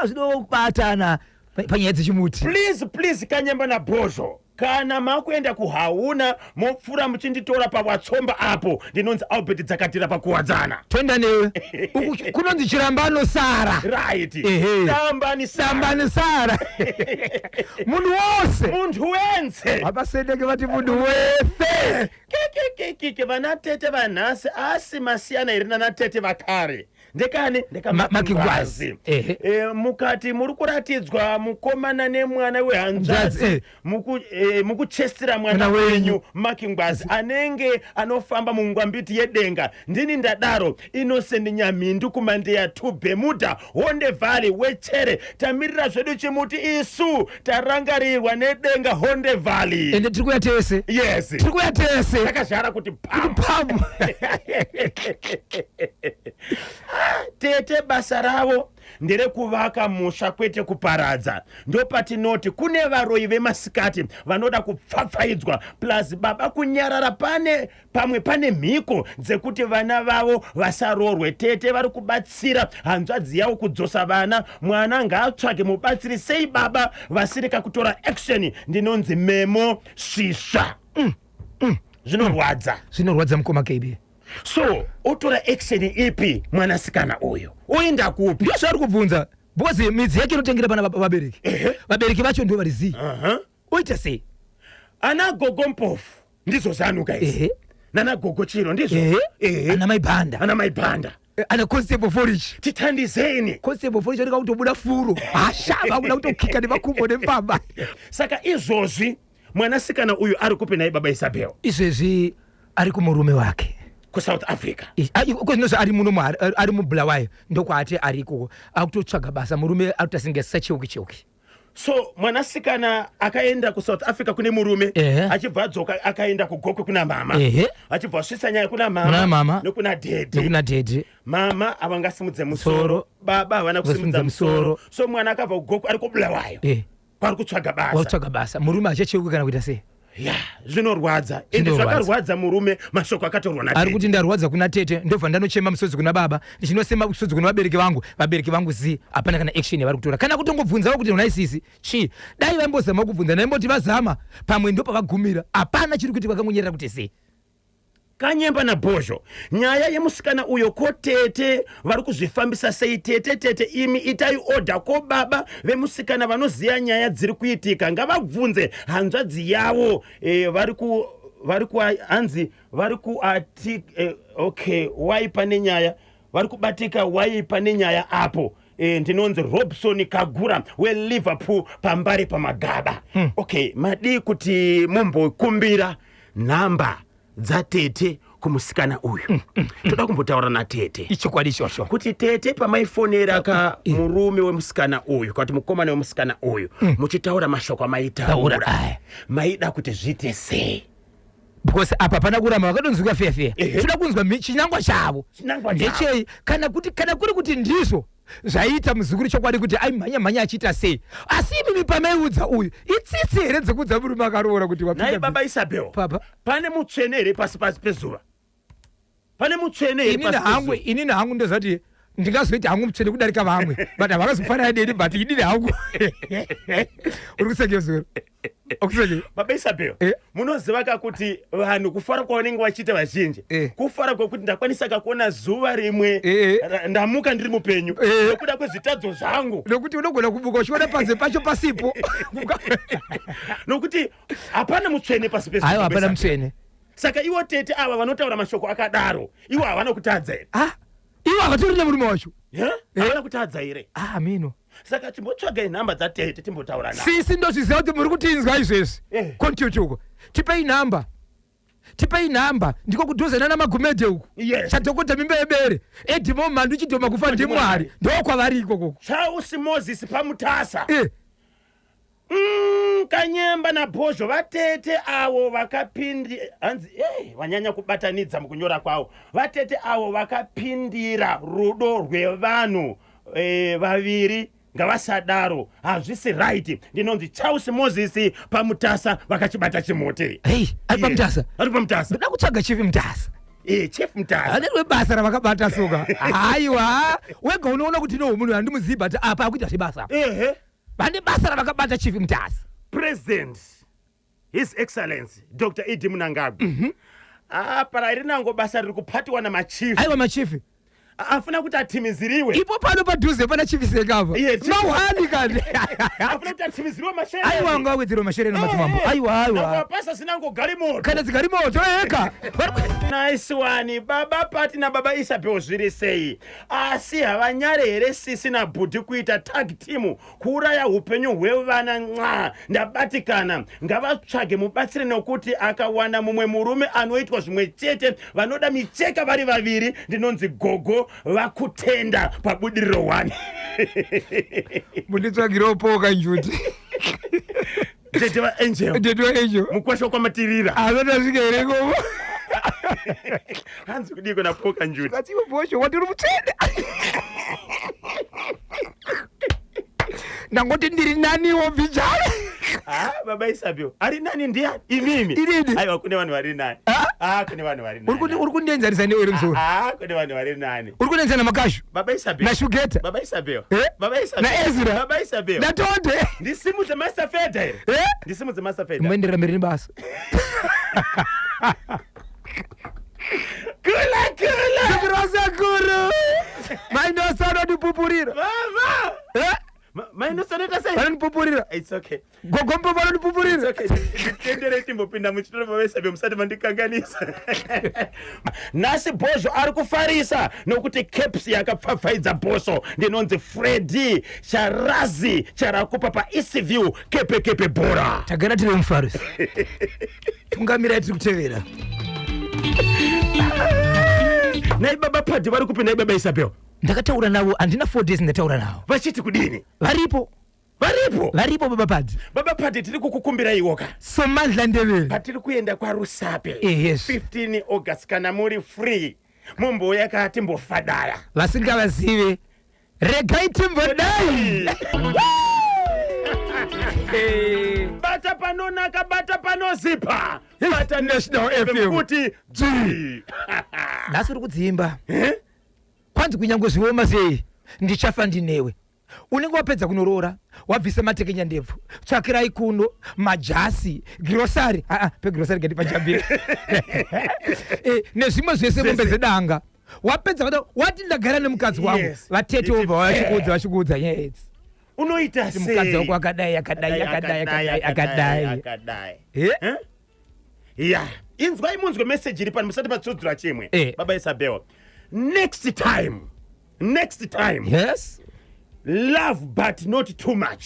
zvinobatana panyaya dzechimuti. Please Kanyamba na Bhozho kana makuenda kuhauna mopfura muchinditora pawatsomba apo ndinonzi Albert dzakatira pakuwadzana. Twenda newe kunonzi chirambano Sara. Right. Sambani Sara. Munhu wense apasendeke vati munhu wese keke vana tete vanhasi asi masiyana iri nana tete vakare ndekani Makingwazi. Mukati muri kuratidzwa mukomana nemwana wehanzvadzi mukuchesera mwana wenyu Makingwazi anenge anofamba mungwambiti yedenga. Ndini ndadaro Innocent Nyamindu kumandeya 2 Bermuda Honde Valley wechere tamirira zvedu chimuti isu tarangarirwa nedenga Honde Valley. Ende tiri kuya tese. Yes. Tiri kuya tese. Takazvara kuti pam. Tete basa ravo ndere kuvaka musha kwete kuparadza. Ndopatinoti kune varoyi vemasikati vanoda kupfapfaidzwa plus baba kunyarara pamwe pane mhiko dzekuti vana vavo vasarorwe. Tete vari kubatsira hanzvadzi yavo kudzosa vana. Mwana ngaatsvage mubatsiri sei baba vasirika kutora action ndinonzi Memo Shisha. Zvinorwadza mukoma KB. So otora action ipi mwanasikana uyo oenda kupi? Ndio zvari kubvunza because midzi yake inotengera pana vabereki. Vabereki vacho ndio varizi. Oita sei? Ana gogo mpofu ndizo zanuka izi. Nana gogo chiro ndizo. Ana maibanda. Ana Constable Forage. Titandizeni. Constable Forage ari kutobuda furo. Ashava kuda kutokika nemakumbo nembaba. Saka izvozvi mwanasikana uyu ari kupi naye baba Isabel? Izvezvi ari kumurume wake kuSouth Africa. Kwezinozi ari muno ari muBulawayo ndokwati ariko akutotsvaga basa murume arutasingesisa cheuki. So mwanasikana akaenda kuSouth Africa kune murume achibva adzoka akaenda kugokwe kuna mama achibva asvisa nyaya kuna mama nokuna daddy. Mama avangasimudze musoro, baba havana kusimudza musoro. So mwana akabva kugokwe ari kuBulawayo kwari kutsvaga basa. Murume achacheuka kana kuita sei? Zvinorwadza. Ende zvakarwadza murume mashoko akatorwa na tete. Ari kuti ndarwadza kuna tete ndobva ndanochema musodzi kuna baba ndichinosema musodzi kuna vabereki vangu hapana kana action yavari kutora kana kutongobvunzawo kuti unaisisi dai vambozama kubvunza naimboti vazama pamwe ndo pavagumira hapana chiri kuti vakangonyerera kuti sei. Kanyamba na Bhozho nyaya yemusikana uyo ko tete vari kuzvifambisa sei? Tete imi itai order ko baba vemusikana vanoziya nyaya dziri kuitika ngavabvunze hanzvadzi yavo waipa nenyaya vari kubatika waipa nenyaya apo. Ndinonzi Robson Kagura weLiverpool pambari pamagaba. Madi kuti mumbokumbira namba dzatete kumusikana uyu. Toda kumbotaura na tete. Ichokwadi shosho. Kuti tete pamaifonera ka murume wemusikana uyu kuti mukomana wemusikana uyu muchitaura mashoko amaitaura. Maida kuti zvite sei? Because apa pana kurama vakadonzwika fefe. Toda kunzwa chinangwa chavo. Ndechei kana kuri kuti ndizvo zvaita muzukuru chokwadi kuti aimhanya achiita sei. Asi mimi pamaiudza uyu itsitsi here dzekudza murume akaroora kuti wapinda. Nai baba Isabel. Pane mutsvene here pasi pezuva. Pane mutsvene here pasi pezuva. Inini hangu ndozati ndingazoita hangu mutsvene kudarika vamwe but havakazofanana neni but inini hangu uri kuseke zuro. Baba Isabel, munoziva kuti vanhu kufara kwavanenge vachiita vazhinji kufara kwekuti ndakwanisa kakuona zuva rimwe ndamuka ndiri mupenyu nekuda kwezvitadzo zvangu, nokuti unogona kubuka uchiona panze pacho pasipo nokuti hapana mutsvene pasi pezuva. Aiwa hapana mutsvene. Saka ivo tete ava vanotaura mashoko akadaro ivo havana kutadza here? Ivo havatori nemurume wacho havana kutadza here? Mino saka timbotsvagai nhamba dzatete timbotaura navo. Sisi ndozviziva kuti muri kutinzwa izvezvi kontiuchuko tipei nhamba tipai namba ndiko kudhozana namagumedhe uku Yes. chadhokota mimba yebere edhimo mhandu chidhoma kufa ndimwari ndokwavariko koko Charles Moses pamutasa Kanyemba na Bhozho vatete avo vakapindi hanzi vanyanya kubatanidza mukunyora kwavo vatete avo vakapindira rudo rwevanhu vaviri ngavasadaro hazvisi right ndinonzi Charles Moses pamutasa vakachibata chimuti ari pamutasa ari pamutasa ndoda kutsvaga chief mutasa chief mutasa anerwe basa ravakabata soka haiwa wega unoona kuti no munhu handimuzivi but apa akuita zvebasa vane basa ravakabata chief mutasa President His Excellency Dr. Idi Mnangagwa para irinango basa riri kupatiwa namachief aiwa machief afuna kuti atimiziriwe ipo pano padhuze pana chief sekava mawani kani afuna kuti atimiziriwe mashere aiwa ngawedzerwa mashere namadzimambo aiwa pasa zinango gari moto kana dzigari moto eka nice one baba Pati na baba Isabel zviri sei asi havanyare here sisi nabhudhi kuita tag team kuuraya upenyu hwevana nxa ndabatikana ngavatsvage mubatsiri nokuti akawana mumwe murume anoitwa zvimwe chete vanoda micheka vari vaviri ndinonzi gogo vakutenda pabudiriro 1 munditsvagirawo poka njuti Dede wa Angel mukwasho kwamatirira azodasvika here koma hanzi kudiko napoka njuti katsiwe Bhozho watiri mutende ndangoti ndiri naniwo bhichara baba Isabel ari nani ndiani imimi Inini? aiwa kune vanhu vari nani kune vanhu vari nani uri kundienzarisa newe rimsoro kune vanhu vari nani uri kundienzana namakashu baba Isabel nashugeta baba Isabel Eh? baba Isabel naEzra baba Isabel natonde ndisimudze master feda here ndisimudze master feda muenderera mberi nebasa kula zikirosa kuru mainosano ndipupurira baba mainosoneta sei vanondipupurira it's okay gogombo vanondipupurira tendere timbopinda muchitoro baba Isabel musati mandikanganisa nhasi Bhozho ari kufarisa nokuti caps yakapfapfaidza bhoso ndinonzi Freddy Charazi charakupa paEastview kepe bhora tagara tiri mufarisi tungamirai tiri kutevera nai baba Padhi vari kupi nai baba Isabel ndakataura navo handina 4 days ndataura navo vachiti kudini varipo baba Padhi baba Padhi tiri kukukumbiraiwoka somandla ndeveri patiri kuenda kwaRusape yes 15 August kana muri free mumbouya timbofadaya vasingavazive regai timbodai bata panonaka bata panozipa Yes, bata National FM. kuti nhasi uri kudzimba kwanzi kunyange zvioma sei ndichafa ndinewe unenge wapedza kunoroora wabvisa matekenya ndebvu tsvakirai kuno majasi girosari pegirosari gandipachambiri nezvimwe zvese mombe dzedanga wapedza wati ndagara nemukadzi wangu Yes. vatete obva vachikuudza yes unoita mukadzi wako akadai ya inzwai munzwe message iri pano musati matsudzura chimwe baba Isabel next time yes love but not too much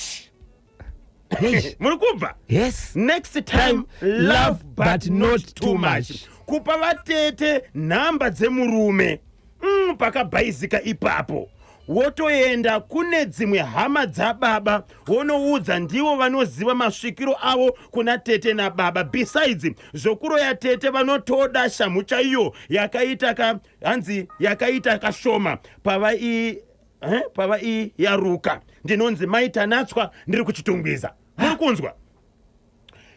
muri kubva yes next time love but not too much kupa vatete nhamba dzemurume pakabhaizika ipapo wotoenda kune dzimwe hama dzababa wonoudza ndivo vanoziva masvikiro avo kuna tete nababa besides zvokuroya tete vanotoda shamhu chaiyo yakaita kashoma pava yaruka ndinonzi maitanatswa ndiri kuchitungwiza muri kunzwa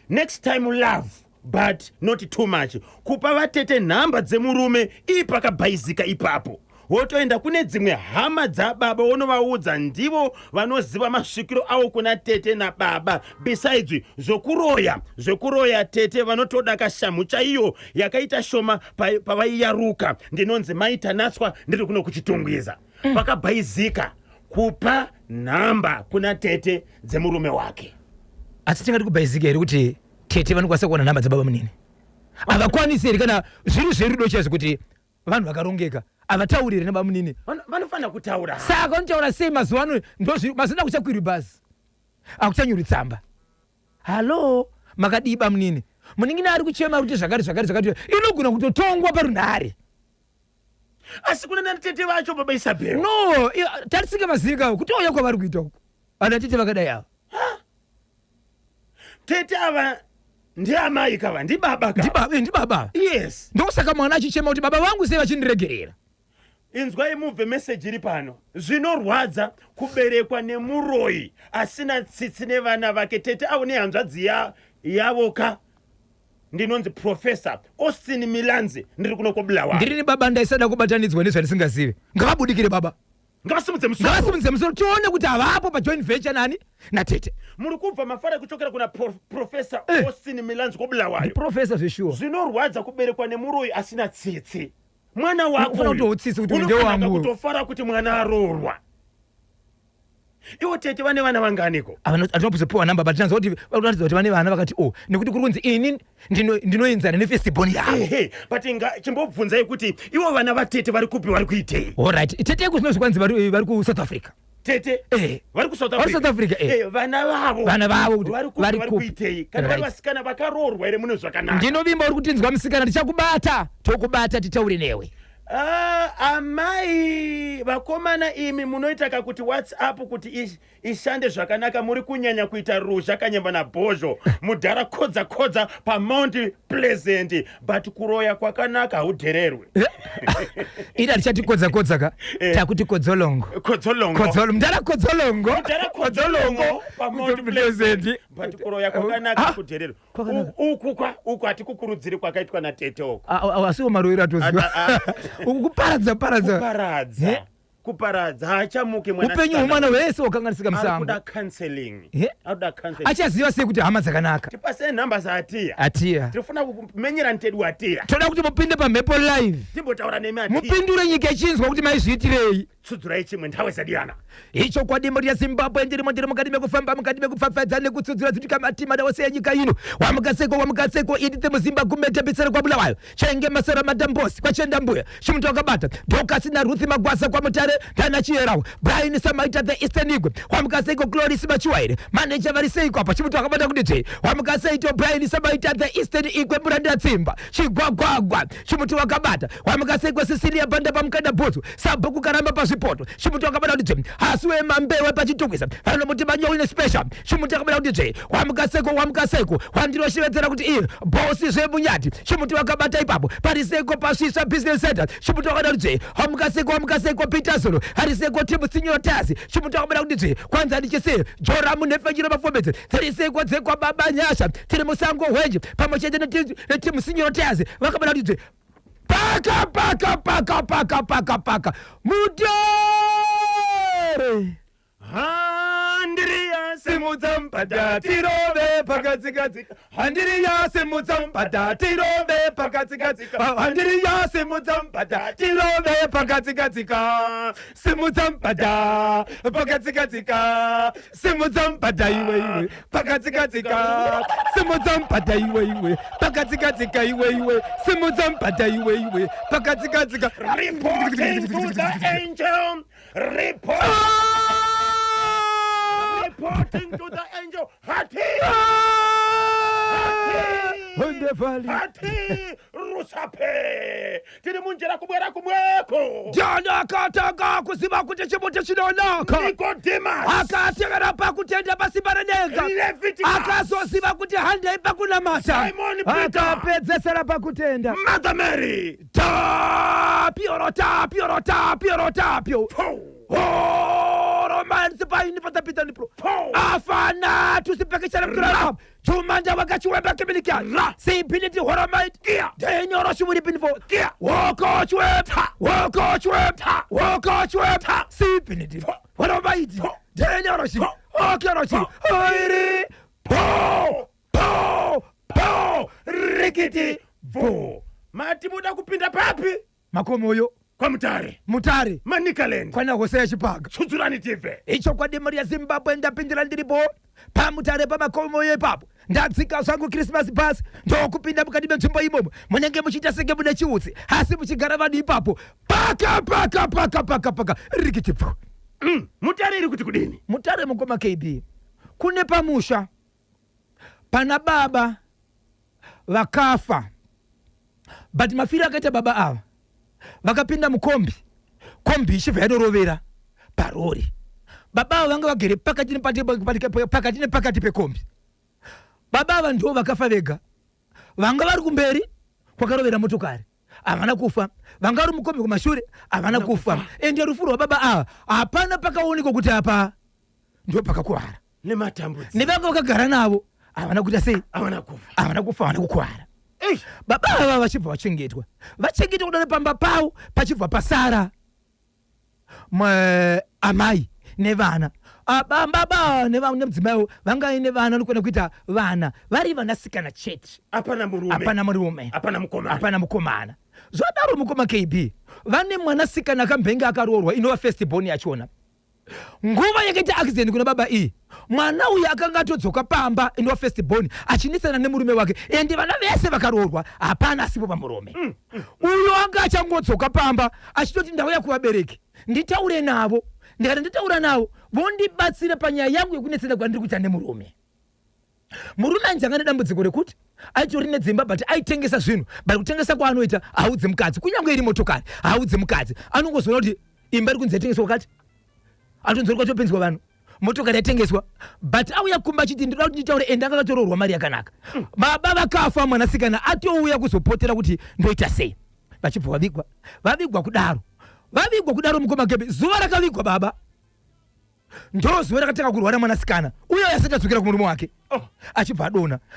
next time love but not too much kupa vatete nhamba dzemurume pakabhaizika ipapo wotoenda kune dzimwe hama dzababa wonovaudza ndivo vanoziva masvikiro avo kuna tete nababa besides zvokuroya tete vanotoda kashamhu chaiyo yakaita shoma pavaiyaruka ndinonzi maitanatswa ndiri kuno kuchitungwiza pakabhaizika kupa nhamba kuna tete dzemurume wake asi tingati kubhaizika here kuti tete vanokwanisa kuona nhamba dzababa munini havakwanisi here kana zviri zverudo chaizvo kuti vanhu vakarongeka havatauri here nababa munini vanofanira kutaura saka vanotaura sei mazuva ano mazina kuchakwirwi bhazi akuchanyori tsamba halo makadii bamunini muningine ari kuchema kuti zvakati inogona kutotongwa parunhare. Asi kuna tete vacho baba Isabel. No, tarisika mazika kuti oya kwavari kuita uko. Ana tete vakadai ava. Tete ava ndi amai kava ndi baba ka. Ndi baba. Yes. Ndosaka mwana achichema kuti baba vangu sei vachindiregerera. Inzwai mubve message iri pano. Zvinorwadza kuberekwa nemuroyi asina tsitsi nevana vake. Tete avo nehanzvadzi yavoka. Ndinonzi Professor Austin Milanzi ndiri kuno kobulawa. Ndirini baba ndaisada kubatanidzwa nezvandisingazive. Ngavabudikire baba. Ngavasimudze musoro tione kuti avapo pa joint venture nani na Tete. Muri kubva mafara kuchokera kuna Professor Austin Milanzi kobulawayo. Professor zveshuwa. Zvinorwadza kuberekwa nemuroyi asina tsitsi. Mwana wako unofana kutotsitsi kuti unge wangu. Kutofara kuti mwana arorwa. Iwo Tete vane vana vanganiko? Atinopuzepowa namba but tinanza kuti vane vana vakati nekuti kuri kunzi ini ndinoenzana nefestival yavo. But chimbobvunzai kuti iwo vana vaTete vari kupi vari kuitei? Alright, Tete yekusinozikanzi vari ku South Africa. Tete vari ku South Africa. Vana vavo vari kuitei? Kana vari vasikana vakarorwa ere muno zvakanaka? Ndinovimba uri kutinzwa musikana tichakubata tokubata titaure newe. Amai vakomana imi munoita kuti WhatsApp kuti ishande zvakanaka muri kunyanya kuita ruzha kanyamba na bhozho mudhara kodza pa Mount Pleasant but kuroya kwakanaka haudhererwe. Ida richati kodza ka takuti kodzolongo mudhara kodzolongo pa Mount Pleasant but kuroya kwakanaka kudhererwe. Uku atikukurudziri kwakaitwa na Tete uko. Asiwo maroiro atoziva. Kuparadza hachamuke mwana. Upenyu hwemwana wese wakanganisika musango. Akuda counseling. Achaziva sei kuti hama dzakanaka. Tipase namba zaAtiya. Tifuna kumenyera Ntedi waAtiya. Toda kuti mupinde pa Maple Live. Timbotaura nemi Atiya. Mupindure nyika ichinzwa kuti maizviitirei. Tsudzurai chimwe nthawe zadiyana. Icho kwadimbo rya Zimbabwe ndiri mukati mekufamba mukati mekupfapfadza nekutsudzura kuti matima dawose yenyika ino. Wamukaseko idite muzimba kumetembetsera kwa Bulawayo. Chenge masera madambosi kwa Chenda Mbuya. Chimuntu wakabata. Dokasi na Ruth Magwasa kwa Mutare Dana Chiyerawo. Brian Samaita the Eastern Igwe. Wamukaseko Glory Sibachiwaire. Manager variseiko apa chimuntu wakabata kuti wamukaseko Brian Samaita the Eastern Igwe Muranda Tsimba. Chigwagwagwa. Chimuntu wakabata. Wamukaseko Cecilia Banda pamukanda Bozo. Sabuku karamba pa zipoto. Chimuntu wakabata kuti Aswe mambewe pachitokisa. Pano muti banyo ine special. Chimuntu wakabata kuti wamukaseko. Wandiro shivedzera kuti bosi zvemunyati. Chimuntu wakabata ipapo. Pariseko pasisa business center. Chimuntu wakabata kuti wamukaseko Peterson. Hariseko timu senior tazi. Chimuntu wakabata kuti kwanza ndichise Joramu nefanyira mafobetse. Teriseko dzekwa baba Nyasha. Tiri musango hwenje. Pamochete ne timu senior tazi. Wakabata kuti paka mudare Handiriya simudzampata tirove pakatsikadzika. Handiriya simudzampata tirove pakatsikadzika. Handiriya simudzampata tirove pakatsikadzika. Simudzampata pakatsikadzika. Simudzampata iwe pakatsikadzika. Simudzampata iwe pakatsikadzika iwe. Simudzampata iwe pakatsikadzika. Reporting to the angel. Reporting to the angel. Hati rusape. Tiri munjira kubwera kumweko. Jana kataka kuziva kuti chimuti chinonaka. Nicodemus akategera pakutenda pasibarenega. Akazoziva kuti hande ipakunamata. Simon Peter akapedzesera pakutenda. Mother Mary tapio. Romance paini patapita nipro. Afana tusipekeshana mturala. Chumanja wakachiwemba kiminika. Simpiniti horomite. Denyo roshumuri pinfo. Woko chwep. Simpiniti horomite. Denyo roshumuri. Oke roshumuri. Oiri. Po. Rikiti vo. Mati muda kupinda papi? Makomoyo. Kwa Mutare Manicaland kwana Hosea Chipaga Tsudzurani TV. Icho kwa dimari ya Zimbabwe ndapindira ndiripo pa Mutare pa makomoyo ipapo. Ndadzika zvangu Christmas bus ndo kupinda mukati menzvimbo imomo. Munenge muchita senge mune chiutsi asi muchigara vanhu ipapo. Paka rikitipfu. Mutare iri kuti kudini? Mutare mukoma KB kune pamusha pana baba vakafa. But mafiro akaita baba ava vakapinda mukombi, kombi ichibva yadorovera parori. Baba ava vanga vagere pakati nepakati pekombi. Baba ava ndo vakafa vega, vanga vari kumberi kwakarovera motokari havana kufa, vanga vari mukombi kumashure havana kufa. Ende rufu rwababa ava hapana pakaonekwa kuti apa ndo pakakuwara. Nevanga vakagara navo havana kuita sei, havana kufa, havana kukuwara. Baba ava vachibva vachengetwa kudana pamba pavo pachibva pasara amai nevana. Baba nemudzimai vanga ine vana nokona kuita vana vari vanasikana chete, hapana murume, hapana mukomana. Zvodaro mukoma KB vane mwanasikana akambenge akaroorwa inova first born yachona. Nguva yakaita accident kuna baba iyi, mwana uyu akanga atodzoka pamba inova first born achinisana nemurume wake, ende vana vese vakaroorwa hapana asipo pamurume. Uyo anga achangodzoka pamba achitoti ndauya kuvabereki nditaure navo, ndikati nditaura navo vondibatsira panyaya yangu yekunetsera kwandiri kuita nemurume. Murume anjanga nedambudziko rekuti aitori nedzimba but aitengesa zvinhu, but kutengesa kwaanoita haudzi mukadzi, kunyange iri motokari haudzi mukadzi. Anongozoona kuti imba iri kunzi yatengeswa wakati atonzori kwatopenzwa vanhu, motokari yatengeswa, but auya kumba achiti ndinoda kuti nditaure ende anga akatororwa mari yakanaka. Baba vakafa, mwanasikana atouya kuzopotera kuti ndoita sei. Vachibva vavigwa kudaro mukoma kepe. Zuva rakavigwa baba ndo zuva rakatanga kurwara mwanasikana uyo yasati adzokera kumurume wake. Achibva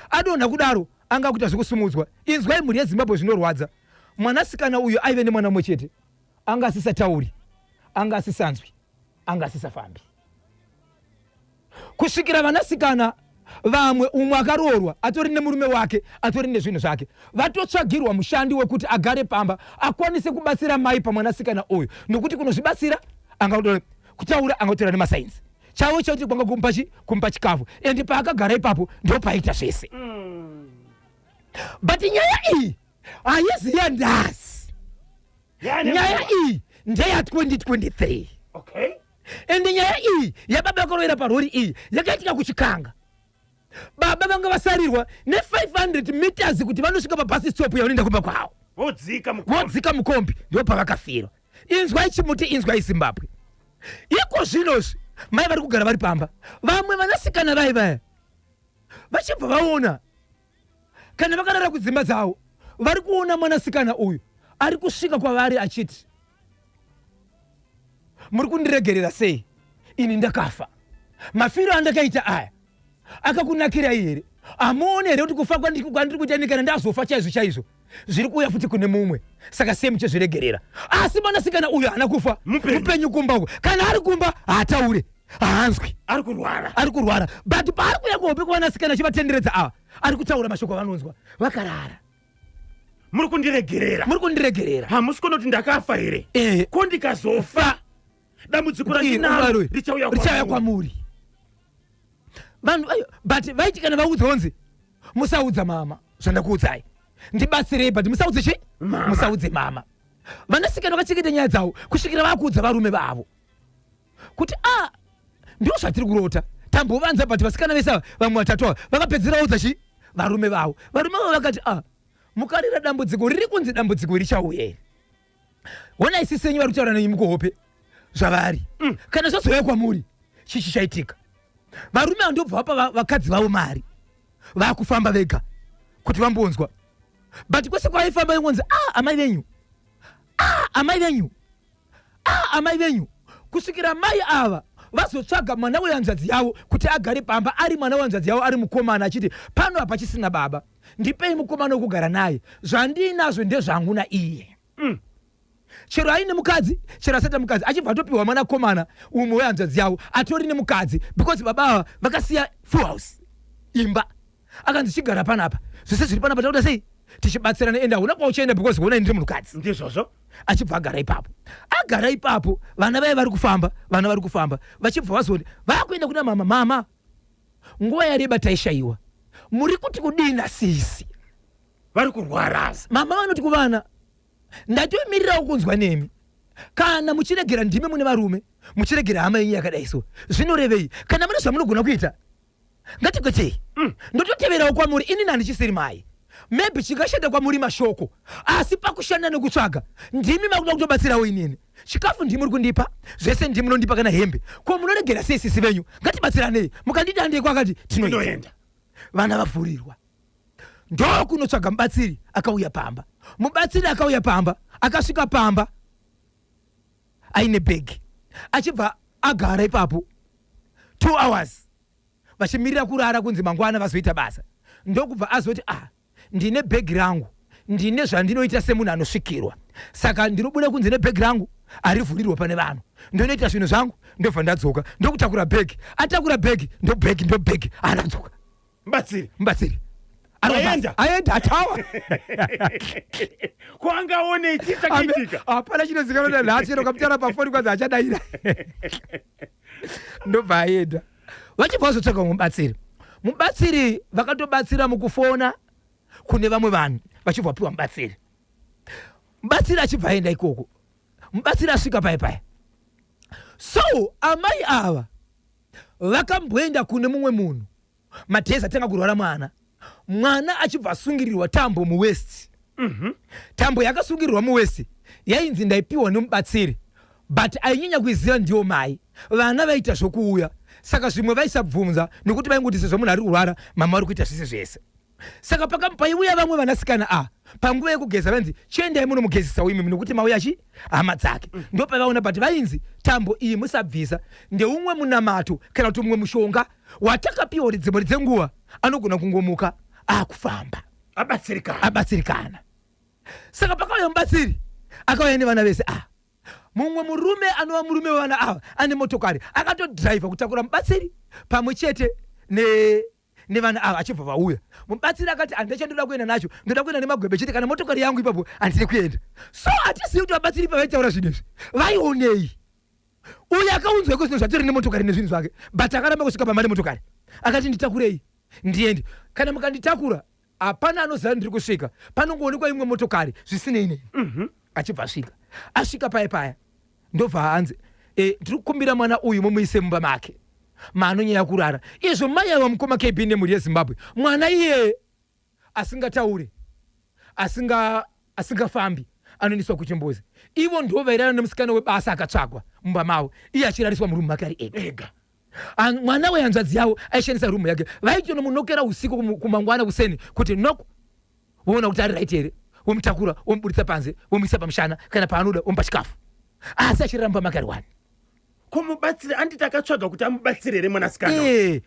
adonha kudaro anga kuita zvekusumudzwa. Inzwai mhuri yeZimbabwe zvinorwadza. Mwanasikana uyo aive nemwana mumwe chete, anga asisatauri, anga asisanzwi, anga asisafambi. Kusvikira vanasikana vamwe umwe akaroorwa atori nemurume wake, atori nezvinhu zvake, vatotsvagirwa mushandi wekuti agare pamba akwanise kubatsira mai pamwanasikana uyu, nokuti kunozvibatsira anga kutaura angotora nemasainzi chavo chauti kwanga kumpa chikafu, ende paakagara ipapo ndo paita zvese. But nyaya iyi haizi yandasi, nyaya iyi ndeya 2023. Ende nyaya iyi yababa vakarovera parori iyi yakaitika kuchikanga. Baba vanga vasarirwa ne500 meters kuti vanosvika pabasi stop yaunoenda kumba kwavo, vodzika mukombi ndo pavakafira. Inzwai chimuti, inzwai Zimbabwe. Iko zvinozvi mai vari kugara vari pamba, vamwe vanasikana vaya vachibva vaona kana vakarara kudzimba dzavo, vari kuona mwanasikana uyu ari kusvika kwavari achiti muri kundiregerera sei, ini ndakafa, mafiro andakaita aya akakunakirai here? Amuone here kuti kufa kwandiri kuita ini kana ndazofa chaizvo zviri kuuya futi kune mumwe, saka sei muchizviregerera? Asi mwanasikana uyu haana kufa, mupenyu kumba uko, kana ari kumba haataure, haanzwi, ari kurwara. But paari kuuya kuhope kwanasikana achivatenderedza ava ari kutaura mashoko avanonzwa, vakarara. Muri kundiregerera, hamusi kuona kuti ndakafa here? Ko ndikazofa dambudziko randinaro richauya kwamuri. Vanhu but vaiti kana vaudza onzi musaudza mama zvandakuudzai, ndibatsirei, but musaudze chi? Musaudze mama. Vanasikana vakachengeta nyaya dzavo kusvikira vakuudza varume vavo kuti ndo zvatiri kurota, tambovanza. But vasikana vese vamwe vatatu vakapedzera udza chi? Varume vavo. Varume vavo vakati mukarira dambudziko riri kunzi dambudziko richauya, ona isi senyu vari kutaura nenyu mukuhope zvavari, kana zvazouya kwamuri chichi chaitika. Varume vandobva vapa vakadzi vavo mari vakufamba vega kuti vambonzwa, but kwese kwaifamba ingonzi amai venyu, kusvikira mai ava vazotsvaga mwana wehanzvadzi yavo kuti agare pamba, ari mwana wehanzvadzi yavo, ari mukomana, achiti pano apa chisina baba, ndipei mukomana wekugara naye, zvandinazvo ndezvangu naiye. Chero aine mukadzi, chero asati mukadzi, achibva atopiwa mwana komana umwe wehanzvadzi yavo atori nemukadzi, because baba ava vakasiya full house, imba. Akanzi chigara panapa, zvese zviri panapa takuda sei tichibatsirana, ende hauna kwauchaenda because huona ndiri munhukadzi. Ndizvozvo. Achibva agara ipapo, vana vaye vari kufamba, vachibva vazoti vakuenda kuna mama, nguva yareba taishayiwa, muri kuti kudina sisi? Vari kurwara. Mama vanoti kuvana, ndatomirirawo kunzwa nemi, kana muchiregera ndimi mune varume, muchiregera hama yenyu yakadai so, zvinorevei? Kana mune zvamunogona kuita ngatigotei, ndototeverawo kwamuri, ini handichisiri mai, maybe chikashanda kwamuri mashoko asi pakushanda nekutsvaga ndimi makuda kutobatsirawo inini. Chikafu ndimi muri kundipa, zvese ndimi munondipa kana hembe. Ko munoregera sei sisi venyu? Ngatibatsiranei. Mukanditi handei kwakati tinoenda. Vana vavhurirwa. Ndo kunotsvaga mubatsiri akauya pamba. Mubatsiri akauya pamba, akasvika pamba aine bhegi. Achibva agara ipapo 2 hours. Vachimirira kurara kunzi mangwana vazoita basa. Ndokubva azoti ndine bhegi rangu, ndine zvandinoita semunhu anosvikirwa. Saka ndinobuda kunzi nebhegi rangu arivhurirwa pane vanhu. Ndonoita zvinhu zvangu ndobva ndadzoka. Ndokutakura bhegi. Atakura bhegi ndobhegi anadzoka. Mubatsiri aenda atawa. Kwangaone chitakitika. Hapana chinozikanwa nanhasi kamutara pafoni kwanzi achadaira. Ndobva aenda. Vachibva vazotsvaga mubatsiri. Mubatsiri vakatobatsira mukufona kune vamwe vanhu vachibva piwa mubatsiri. Mubatsiri achibva aenda ikoko. Mubatsiri asvika pai. So amai ava vakamboenda kune mumwe munhu. Madhezi atanga kurwara mwana achibva asungirirwa tambo muwest. Tambo yakasungirirwa muwest yainzi ndaipiwa nemubatsiri, but ainyanya kuiziva ndiyo mai. Vana vaita zvokuuya, saka zvimwe vaisabvunza nekuti vaingoti sezvo munhu ari kurwara mama ari kuita zvese zvese. Saka paiuya vamwe vanasikana panguva yekugeza vanzi chiendai munomugezisa uimi nokuti mauya hama dzake. Ndopavaona but vainzi tambo iyi musabvisa ndeumwe munamato kana kuti mumwe mushonga watakapiwa ridzimo ridzenguva anogona kungomuka akufamba abatsirikana. Saka pakauya mubatsiri akauya nevana vese mumwe murume anova murume wevana ava ane motokari akatodhiraivha kutakura mubatsiri pamwe chete nevana ava achibva vauya. Mubatsiri akati handichandoda kuenda nacho, ndoda kuenda nemagwebe chete, kana motokari yangu ipapo handiri kuenda. So hatizivi kuti vabatsiri pavaitaura zvinhu izvi vaionei. Uyu akaunzweko zvinhu zvatori nemotokari nezvinhu zvake, but akaramba kusvika pamari motokari akati nditakurei ndiende. Kana mukanditakura hapana anoziva ndiri kusvika, panongoonekwa imwe motokari zvisinei nei. Achibva asvika paya ndobva hanzi ndiri kukumbira mwana uyu mumuise mumba make maanonyanya kurara. Izvo mai ava mukoma KB nemhuri yeZimbabwe, mwana iye asingataure asingafambi anoendeswa kuchimbuzi. Ivo ndo vairana nemusikana webasa akatsvagwa mumba mavo, iye achirariswa murumu make ari ega. Mwana wehanzvadzi yavo aishandisa rumu yake. Vaitonomunokera usiku kumangwana kuseni kuti noko voona kuti ari right here, womutakura womuburitsa panze womuisa pamushana, kana paanoda womupa chikafu. Asi achiraramba makari 1. Kumubatsiri anditi akatsvaga kuti amubatsirire mwanasikana.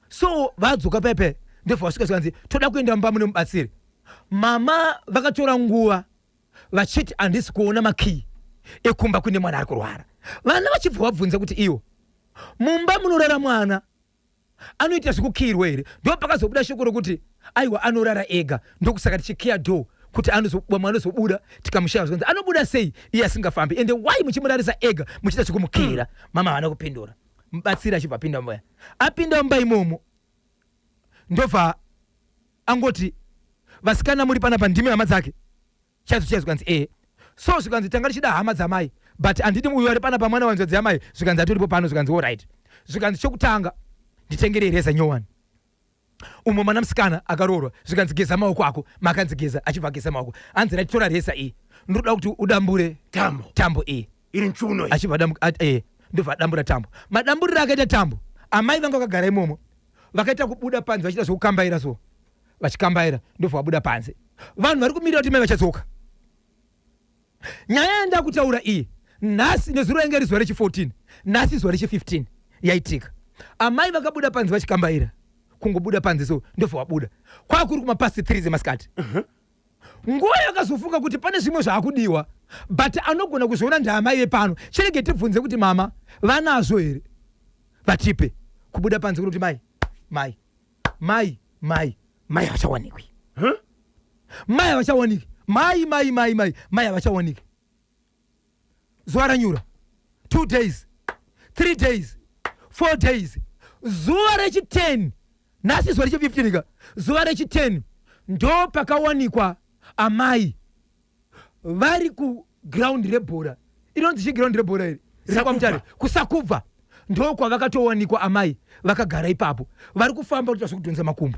So vadzoka pepe ndobva vasvika zvikanzi toda kuenda mumba mune mubatsiri. Mama vakatora nguva vachiti handisi kuona makii ekumba kune mwana ari kurwara. Vana vachibva vabvunza kuti iwo mumba munorara mwana anoita zvekukiyirwa here. Ndo pakazobuda shoko rokuti aiwa anorara ega, ndokusaka tichikiya door kuti mwana anozobuda tikamushaya zvikanzi anobuda sei iye asingafambi, ende why muchimurarisa ega muchita zvekumukira. Mama havana kupindura. Mubatsiri achibva apinda mumba. Apinda mumba imomo ndobva angoti vasikana muri panapa ndimi hama dzake. Chaizo zvikanzi so zvikanzi tanga tichida hama dzamai, but handiti uyu ari panapa mwana wanzvadzi yamai. Zvikanzi atoripo pano. Zvikanzi alright. Zvikanzi chokutanga nditengere reza nyowani. Umwe mwana musikana akaroorwa. Zvikanzi geza maoko ako. Makanzi geza, achibva geza maoko. Anzi ratitora reza iyi ndoda kuti udambure tambo iyi iri nchuno iyi. Achibva ndobva adambura tambo. Madamburiro akaita tambo, amai vanga vakagara imomo vakaita kubuda panze vachita zvokukambaira. So vachikambaira ndobva vabuda panze. Vanhu vari kumirira kuti mai vachadzoka. Nyaya yanda kutaura iyi nhasi nezuva inge rizuva rechi14, nhasi zuva rechi15 yaitika. Amai vakabuda panze vachikambaira. Kungobuda panze so ndobva wabuda. Kwakuri kumapasi 3 zemasikati. Nguva yakazofunga kuti pane zvimwe zvaakudiwa, but anogona kuzoona ndaamai vepano. Cherege tibvunze kuti mama vanazvo here vatipe. Kubuda panze kuti mai havachawanikwi. Mai havachawanikwi. Mai havachawanikwi. Zuva ranyura 2 days 3 days 4 days. Zuva rechi10 nhasi zuva rechi15 zuva rechi10 ndo pakawanikwa amai vari kuground rebhora. Inonzi chiground rebhora iri risakwamutare kusakubva. Ndo kwavakatowanikwa amai vakagara ipapo vari kufamba kuti vasokudhonza makumbo.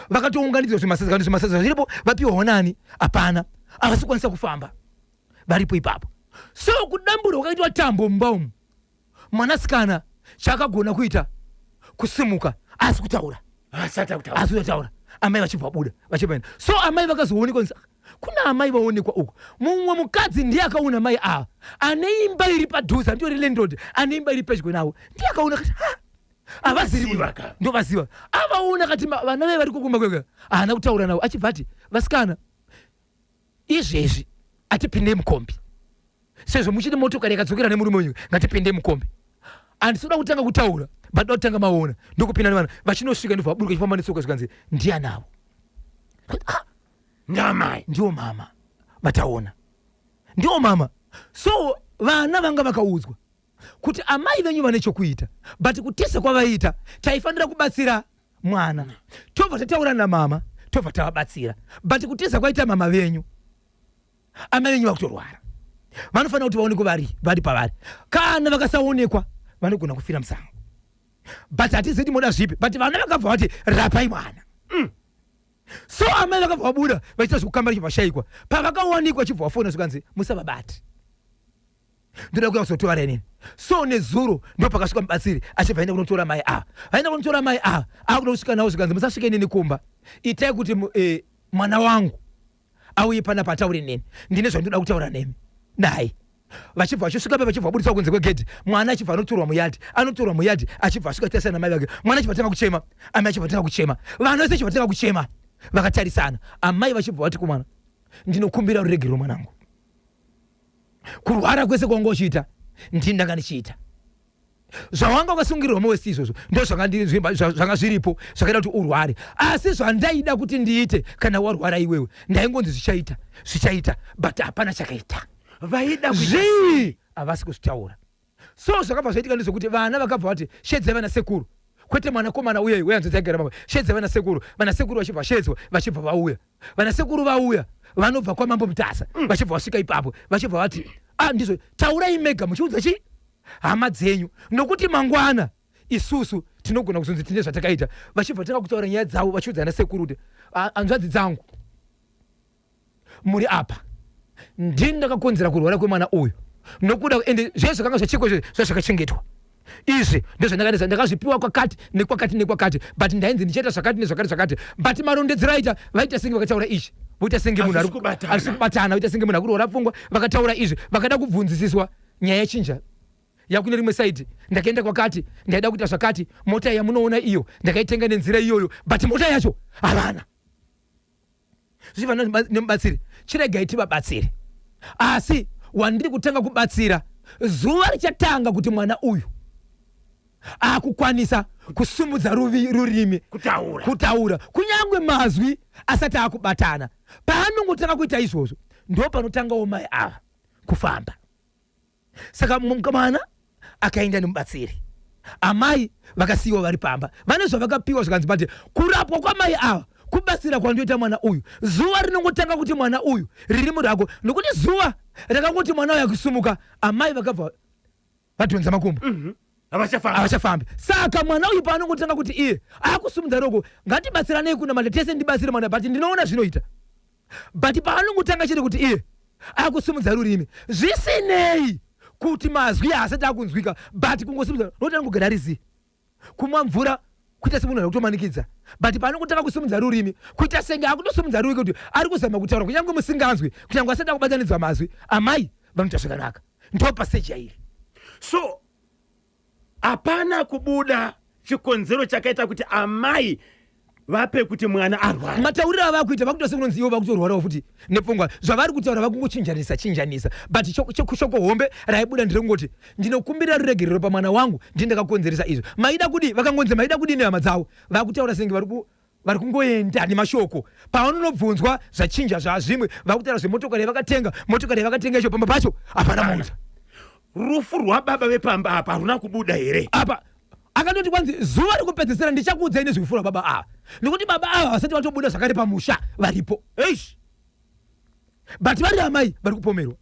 vakatounganidzwa zvimasaza zviripo vapiwa honani hapana avasikwanisa kufamba varipo ipapo. So kudambura kwakaitwa tambo mumba umu mwanasikana chakagona kuita kusimuka asi kutaura amai vachibva buda vachienda. So amai vakazoonekwa kuna amai vaonekwa uko mumwe mukadzi ndiye akaona mai ava ane imba iri padhuza ndiyo landlord ane imba iri pedyo nawo ndiye akaona kati avaziri ndo vaziva avaona kati vana veve vari kukumba kwega haana kutaura navo achibva ati vasikana izvezvi atipinde mukombi sezvo muchiti motokari yakadzokera nemurume wenyu ngatipinde mukombi. Andisida kutanga kutaura but dotanga maona ndokupinda nevana vachinosvika ndobva vaburuka chifamba netsoka zvikanzi ndianavo ndamai ndiwo mama vataona ndiwo mama. So vana vanga vakaudzwa kuti amai venyu vane chokuita but kutese kwavaita taifanira kubatsira mwana tobva tataura namama tobva tavabatsira but kutesa kwaita mama venyu amai venyu vakutorwara vanofanira kuti vaonekwe vari pavari. Kana vakasaonekwa vanogona kufira musango but hatizidi moda zvipi but vana vakabva vati rapai mwana. So amai vakabva vabuda vachiita zvekukamba chivashayikwa pavakawanikwa chibva vafona zvikanzi musavabati ndoda kuya kuzotora inini. So nezuro ndo pakasvika mubatsiri achibva aenda kunotora mai ava vaenda kunotora mai ava akuda kusvika navo zvikanzi musasvike nini kumba itai kuti mwana wangu auye panapa ataure neni ndine zvandoda kutaura nemi naye. Vachibva vachisvika vachibva vabudisa kunze kwegedhi mwana achibva anotorwa muyadhi achibva asvika tasana namai vake mwana achibva tanga kuchema amai achibva tanga kuchema vana vese achibva tanga kuchema vakatarisana amai vachibva vati kumwana ndinokumbira uregero mwanangu kurwara kwese kwanga uchiita ndini ndanga ndichiita zvawanga ukasungirirwa mowesi izvozvo ndo zvanga zviripo zvakaita kuti urware asi zvandaida kuti ndiite kana warwara iwewe ndaingonzi zvichaita but hapana chakaita vaida zvii havasi kuzvitaura. So zvakabva zvaitika ndezvokuti vana vakabva vati shedzai vana sekuru kwete mwanakomana uye weyanzo dzagara mama shedzai vana sekuru vachibva shedzwa vachibva vauya vana sekuru vauya vanobva kwamambo mutasa vachibva vasvika ipapo vachibva vati ndizvo taurai mega muchiudza chi hama dzenyu nokuti mangwana isusu tinogona kuzonzi tine zvatakaita. Vachibva tanga kutaura nyaya dzavo vachiudza ana sekuru kuti hanzvadzi dzangu muri apa ndini ndakakonzera kurwara kwemwana uyu nokuda ende zvese zvakanga zvachekwa zvazvakachengetwa izvi ndozvandakati ndakazvipiwa kwakati nekwakati but ndainzi ndichaita zvakati nezvakati but marondedzero aita vaita senge vakataura izvi voita senge munhu ari kubatana voita senge munhu akurwara pfungwa vakataura izvi vakada kubvunzisiswa nyaya yachinja yakune rimwe saidi ndakaenda kwakati ndaida kuita zvakati mota yamunoona iyo ndakaitenga nenzira iyoyo but mota yacho havana zviva nemubatsiri chiregai tivabatsire asi wandiri kutanga kubatsira zuva richatanga kuti mwana uyu akukwanisa kusumudza rurimi kutaura kunyangwe mazwi asati akubatana paanongotanga kuita izvozvo ndo panotangawo mai ava kufamba. Saka mwana akaenda nemubatsiri amai vakasiyiwa vari pamba vane zvavakapiwa zvikanzi bati kurapwa kwamai ava kubatsira kwandoita mwana uyu zuva rinongotanga kuti mwana uyu riri murako nokuti zuva rakangoti mwana uyu akusumuka amai vakabva vadhonza makumbo havachafambi. Saka mwana uyu paanongotanga kuti iye akusumudza roko ngatibatsiranei kuna manda tese ndibatsire mwana but ndinoona zvinoita but paanongotanga chete kuti iye akusumudza rurimi zvisinei kuti mazwi haasati akunzwika but kungosumudza notanga kugara rizi kumwa mvura kuita semunhu ari kutomanikidza but paanongotanga kusumudza rurimi kuita senge akutosumudza rurimi kuti ari kuzama kutaura kunyange musinganzwi kunyange asati akubatanidzwa mazwi amai vanoita zvakanaka ndo paseji yairi. So hapana kubuda chikonzero chakaita kuti amai vape kuti mwana arwara. Matauriro avakuita vakuita sekunonzi ivo vakutorwarawo futi nepfungwa zvavari kutaura vakungochinjanisa but shoko hombe raibuda ndirongoti ndinokumbira ruregerero pamwana wangu ndindakakonzeresa izvo maida kudi vakangonze maida kudi nehama dzavo vakutaura senge vari kungoenda nemashoko pavanonobvunzwa zvachinja zvazvimwe vakutaura zvemotokari yavakatenga icho pamba pacho hapana mota. Rufu rwababa vepamba apa haruna kubuda here apa akandoti kwanzi zuva rekupedzisira ndichakuudzai nezvekufura baba ava nekuti baba ava vasati vatobuda zvakare pamusha varipo but vari amai vari kupomerwa.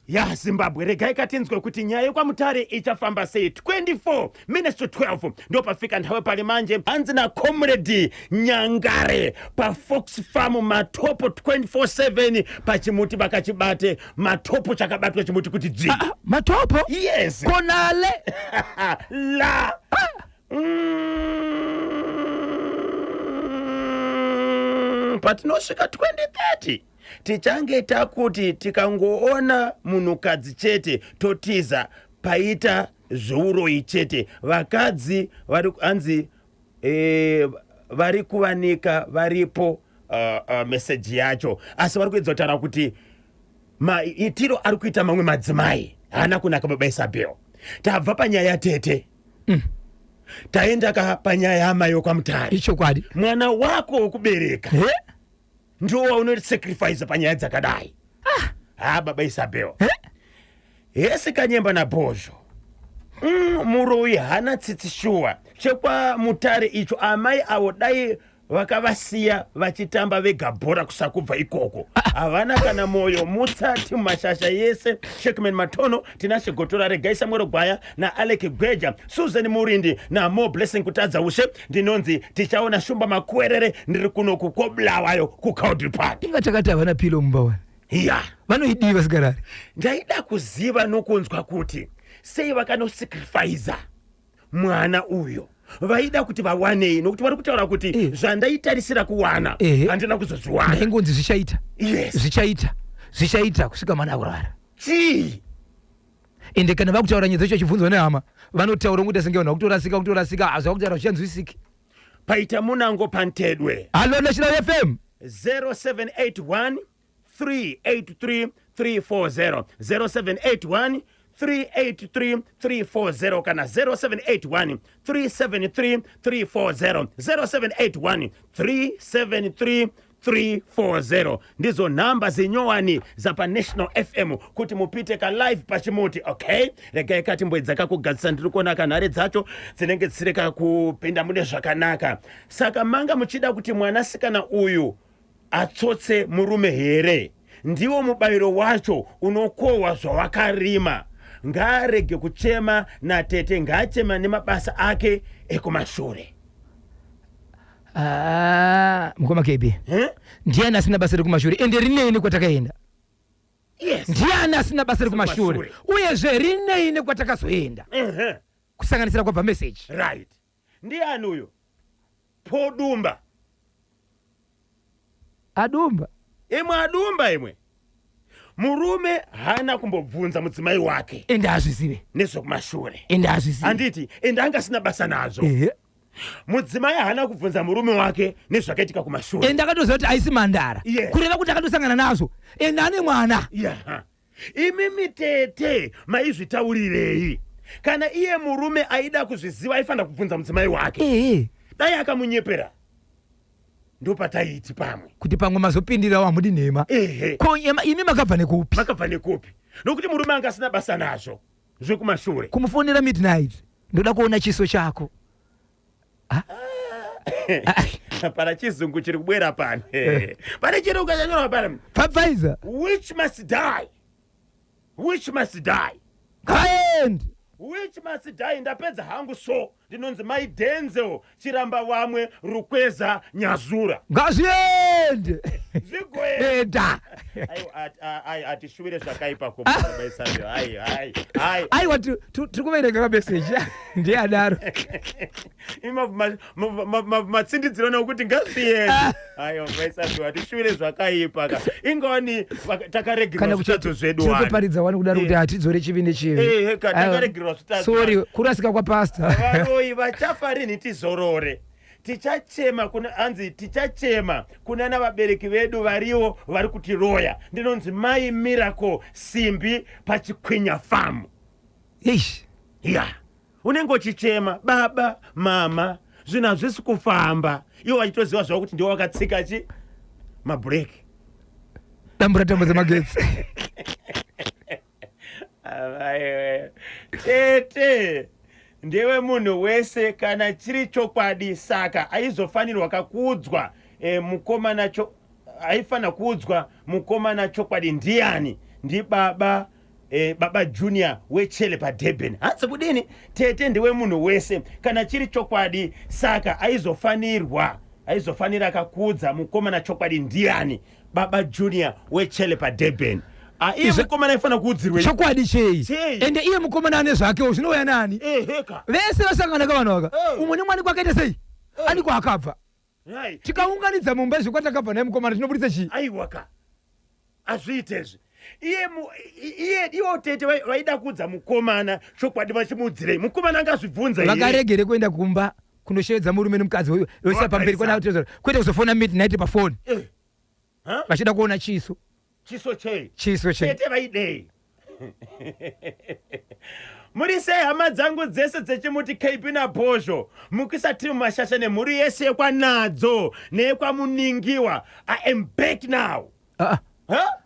ya Zimbabwe regai katinzwe kuti nyaya yekwamutare ichafamba sei. 24 minutes to 12 ndo pafika nthawe pali manje hanzi na Comrade Nyangare pa Fox Farm Matopo 24/7 pachimuti vakachibate Matopo chakabatwa chimuti kuti dzi. Matopo? Yes. Konale. La. Patinosvika 2030 tichange takuti tikangoona munhukadzi chete totiza paita zveuroyi chete. Vakadzi vari kuvanika varipo meseji yacho, asi vari kuedza kutaura kuti maitiro ari kuita mamwe madzimai haana kunaka. Baba Isabel, tabva panyaya tete taenda panyaya yamai yokwamutare. Ichokwadi. Mwana wako wokubereka ndo waunosacrifice panyaya dzakadai. Baba Isabel, hesi kanyemba na bhozho muroyi hana tsitsishuwa chekwamutare icho. Amai avo dai vakavasiya vachitamba vega bhora kusakubva ikoko, havana kana moyo. Mutsati mumashasha yese Shekman Matono, Tinashe Gotora, Regai Samuel Gwaya na Alec Gweja, Susan Murindi na Mo Blessing Kutadza Ushe. Ndinonzi tichaona Shumba Makwerere ndiri kuno kukoblawayo kuCountry Park. Ingatakati havana pilo mumbawana. Ya vanoidiva sigarari. Ndaida kuziva nokunzwa kuti sei vakanosacrifice mwana uyo vaida kuti vawanei, nokuti vari kutaura kuti zvandaitarisira kuwana handina kuzozviwana. Ndaingonzi zvichaita. Yes. Zvichaita kusvika mwana aurara. Chii? Ende kana vakutaura nyaya dzacho chibvunzwa nehama vanotaura kuti asingaona kutorasika hazva kutaura zvichanzwisiki. Paita munango pantedwe. Hello National FM 0781 383 340 0781 383 340 kana 0781 373 340 0781 373 340 ndizo namba zinyowani zapa National FM kuti mupite ka live pachimuti. Okay, regai kati mbwedza kakugadzisa ndiri kuona kanhare dzacho dzinenge dzisireka kupinda mune zvakanaka. Saka manga muchida kuti mwanasikana uyu atsotse murume here, ndiwo mubayiro wacho unokohwa zvawakarima. Ngarege kuchema na tete, ngachema nemabasa ake ekumashure. Mukoma KB. Ndiani asina basa rekumashure ende rinei kwatakaenda? Yes. Ndiani asina basa rekumashure uyezve rinei kwatakazoenda? Kusanganisira kwabva message. Right. Ndiani uyo? Podumba. Adumba. Imwe murume hana kumbobvunza mudzimai wake ende azvizive nezvokumashure. Anditi ende anga sina basa nazo. Mudzimai hana kubvunza murume wake nezvakaitika kumashure. Ende akatoziva kuti aisi mandara. Kureva kuti akatosangana nazo ende ane mwana. Imimi tete maizvitaurirei? Kana iye murume aida kuzviziva aifanira kubvunza mudzimai wake. Dai akamunyepera ndopataiti pamwe kuti pamwe mazopindira wamudi nhema. Ko imi makabva nekupi? Makabva nekupi? Nokuti murume anga asina basa nazvo zvekumashure. Kumufonera midnight ndoda kuona chiso chako. Para chizungu chiri kubwera pano. Pane chiri ukachanyora pano. Pfizer. Which must die. Kind. Which must die. Ndapedza hangu so ndinonzi Mai Denzel Chiramba Wamwe Rukweza Nyazura. Ngaziende. Zvigoenda. Atishuvire zvakaipa kubaisa. Aiwa tikuverenga kameseji ndiadaro. Matsindidziro nokuti ngazvienda. Baisa atishuvire zvakaipa. Ingoni takaregerwa zvitadzo zvedu wani. Tinoparidza wani kudaro kuti hatidzore chivi nechivi. Takaregerwa zvitadzo. Sorry, kurasika kwa pastor. Varoi vachafarini tizorore. Tichachema kuna na vabereki vedu variwo vari kutiroya. Ndinonzi Mai Miracle Simbi paChikwinya Farm. Unenge uchichema baba mama zvinhu hazvisi kufamba. Iwo vachitoziva zvavo kuti ndiwo wakatsika mabhureki. Dambura tambo dzemagetsi. Tete ndewe munhu wese kana chiri chokwadi. Saka aizofanirwa kakuudzwa mukomana aifanira kuudzwa mukomana chokwadi. Ndiani? Ndi baba baba Junior wechele pa Durban hanzi kudini tete ndiwe munhu wese kana chiri chokwadi saka aizofanira akakudza mukomana chokwadi ndiani baba Junior wechele pa Durban iye mukomana ifana kuudzirwe chokwadi chei ende iye mukomana ane zvakewo zvinouya nani heka vese vasangana kavanhu vaka umwe nemwani kwakaita sei ani kwaakabva tikaunganidza mumba zvikwatakabva naye mukomana tinobudisa chii aiwaka azviitezvi iwo tete vaida kudza mukomana chokwadi vachimuudzirei mukomana angazvibvunza vakaregere kuenda kumba kunoshevedza murume nemukadzi wese pamberi kwete kuzofona midnight pafoni vachida kuona chiso chei tete vaidei muri sei hama dzangu dzese dzechimuti KP naBhozho mukisati mumashasha nemhuri yese yekwanadzo neyekwamuningiwa I am back now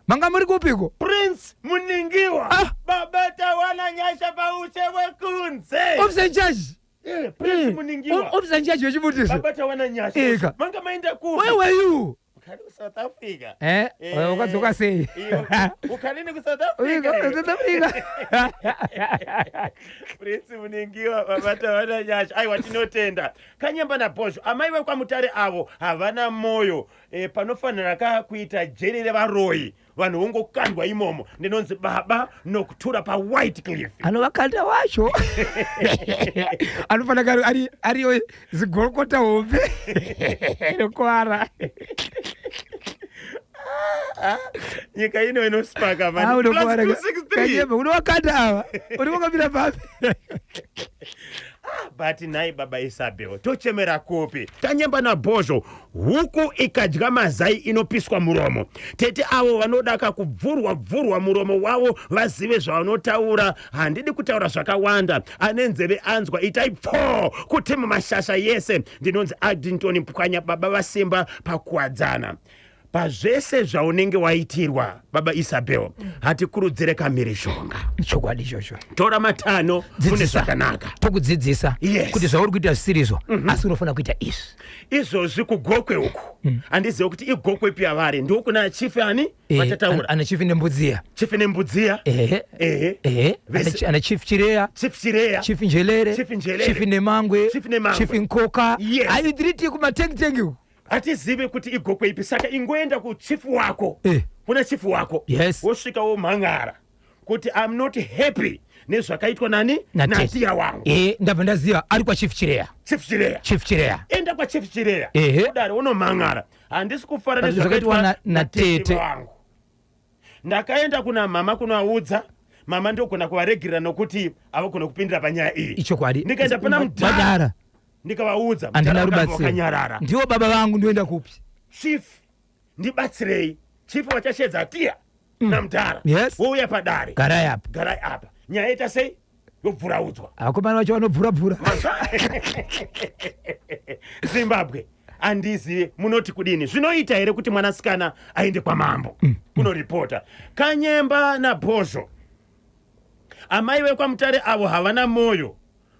manga muri kupiko Prince Muningiwa baba tawana nyasha paushe wekunze obsenjaji Prince Muningiwa obsenjaji wechibudisa baba tawana nyasha manga mainda ku where were you ukali ku South Africa ukadzoka sei ukalini ku South Africa Prince Muningiwa baba tawana nyasha aiwa tinotenda Kanyamba naBhozho amai vekwamutare avo havana moyo panofanira kuita jeri revaroyi vanhu vongokandwa imomo ndinonzi baba nokutura pa Whitecliff anovakanda wacho anofanira ariyo zigorokota hombe inokwara nyika ino inospaka unovakanda ava univakambira papi but nai baba Isabel tochemera kupi Kanyamba naBhozho huku ikadya mazai inopiswa muromo tete avo vanoda kakubvurwa muromo wavo vazive zvavanotaura handidi kutaura zvakawanda ane nzeve anzwa itai pfo kuti mumashasha yese ndinonzi Addington Mpwanya baba vasimba pakuwadzana pazvese zvaunenge waitirwa baba Isabel hatikurudzire kamhirishonga chokwadi chocho tora matano kune zvakanaka tokudzidzisa kuti zvauri kuita zvisirizo asi unofanira kuita izvozvi kugokwe uku handizive kuti igokwe piavari ndokuna chief ani vatataura ana chief nembudziya ana chief chireya chief njelere chief nemangwe chief nkoka aidriti kumatengi uku hatizive kuti igokwe ipi saka ingoenda kuchifu wako kuna chifu wako wosvika womhangara kuti I'm not happy nezvakaitwa nani natiya wangu ndabva ndaziva ari kwa chief chireya enda kwa chief chireya kudari unomhangara handisi kufara nezvakaitwa natete wangu ndakaenda kuna mama kunoaudza mama ndogona kuvaregirira nokuti avagona kupindira panyaya iyi ichokwadi ndikaenda pana mudhara ndikavaudza wakanyarara ndiwo baba vangu ndoenda kupi chief ndibatsirei chief wachashedza tiya namudhara wouya padare garai apa nyaya ita sei yobvuraudzwa akomana vacho vanobvuravhura Zimbabwe handizive munoti kudini zvinoita here kuti mwanasikana aende kwamambo kunoripota Kanyamba naBhozho amai vekwamutare avo havana moyo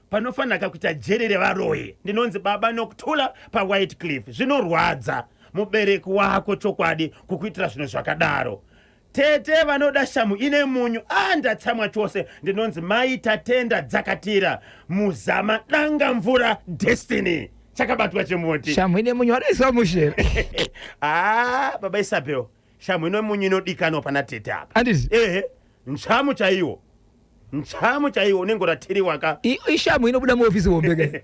panofanira kuita jeri revaroyi ndinonzi baba nokutula pa Whitecliff zvinorwadza mubereki wako chokwadi kukuitira zvinhu zvakadaro tete vanoda shamu ine munyu ndatsamwa chose ndinonzi mai tatenda dzakatira muzama danga mvura destiny chakabatwa chimoti shamu ine munyu wanoiswa mushere baba Isabel shamu ine munyu inodikanwa pana tete apa handisi nchamu chaiwo unenge uratiriwaka ishamu inobuda muofisi hombe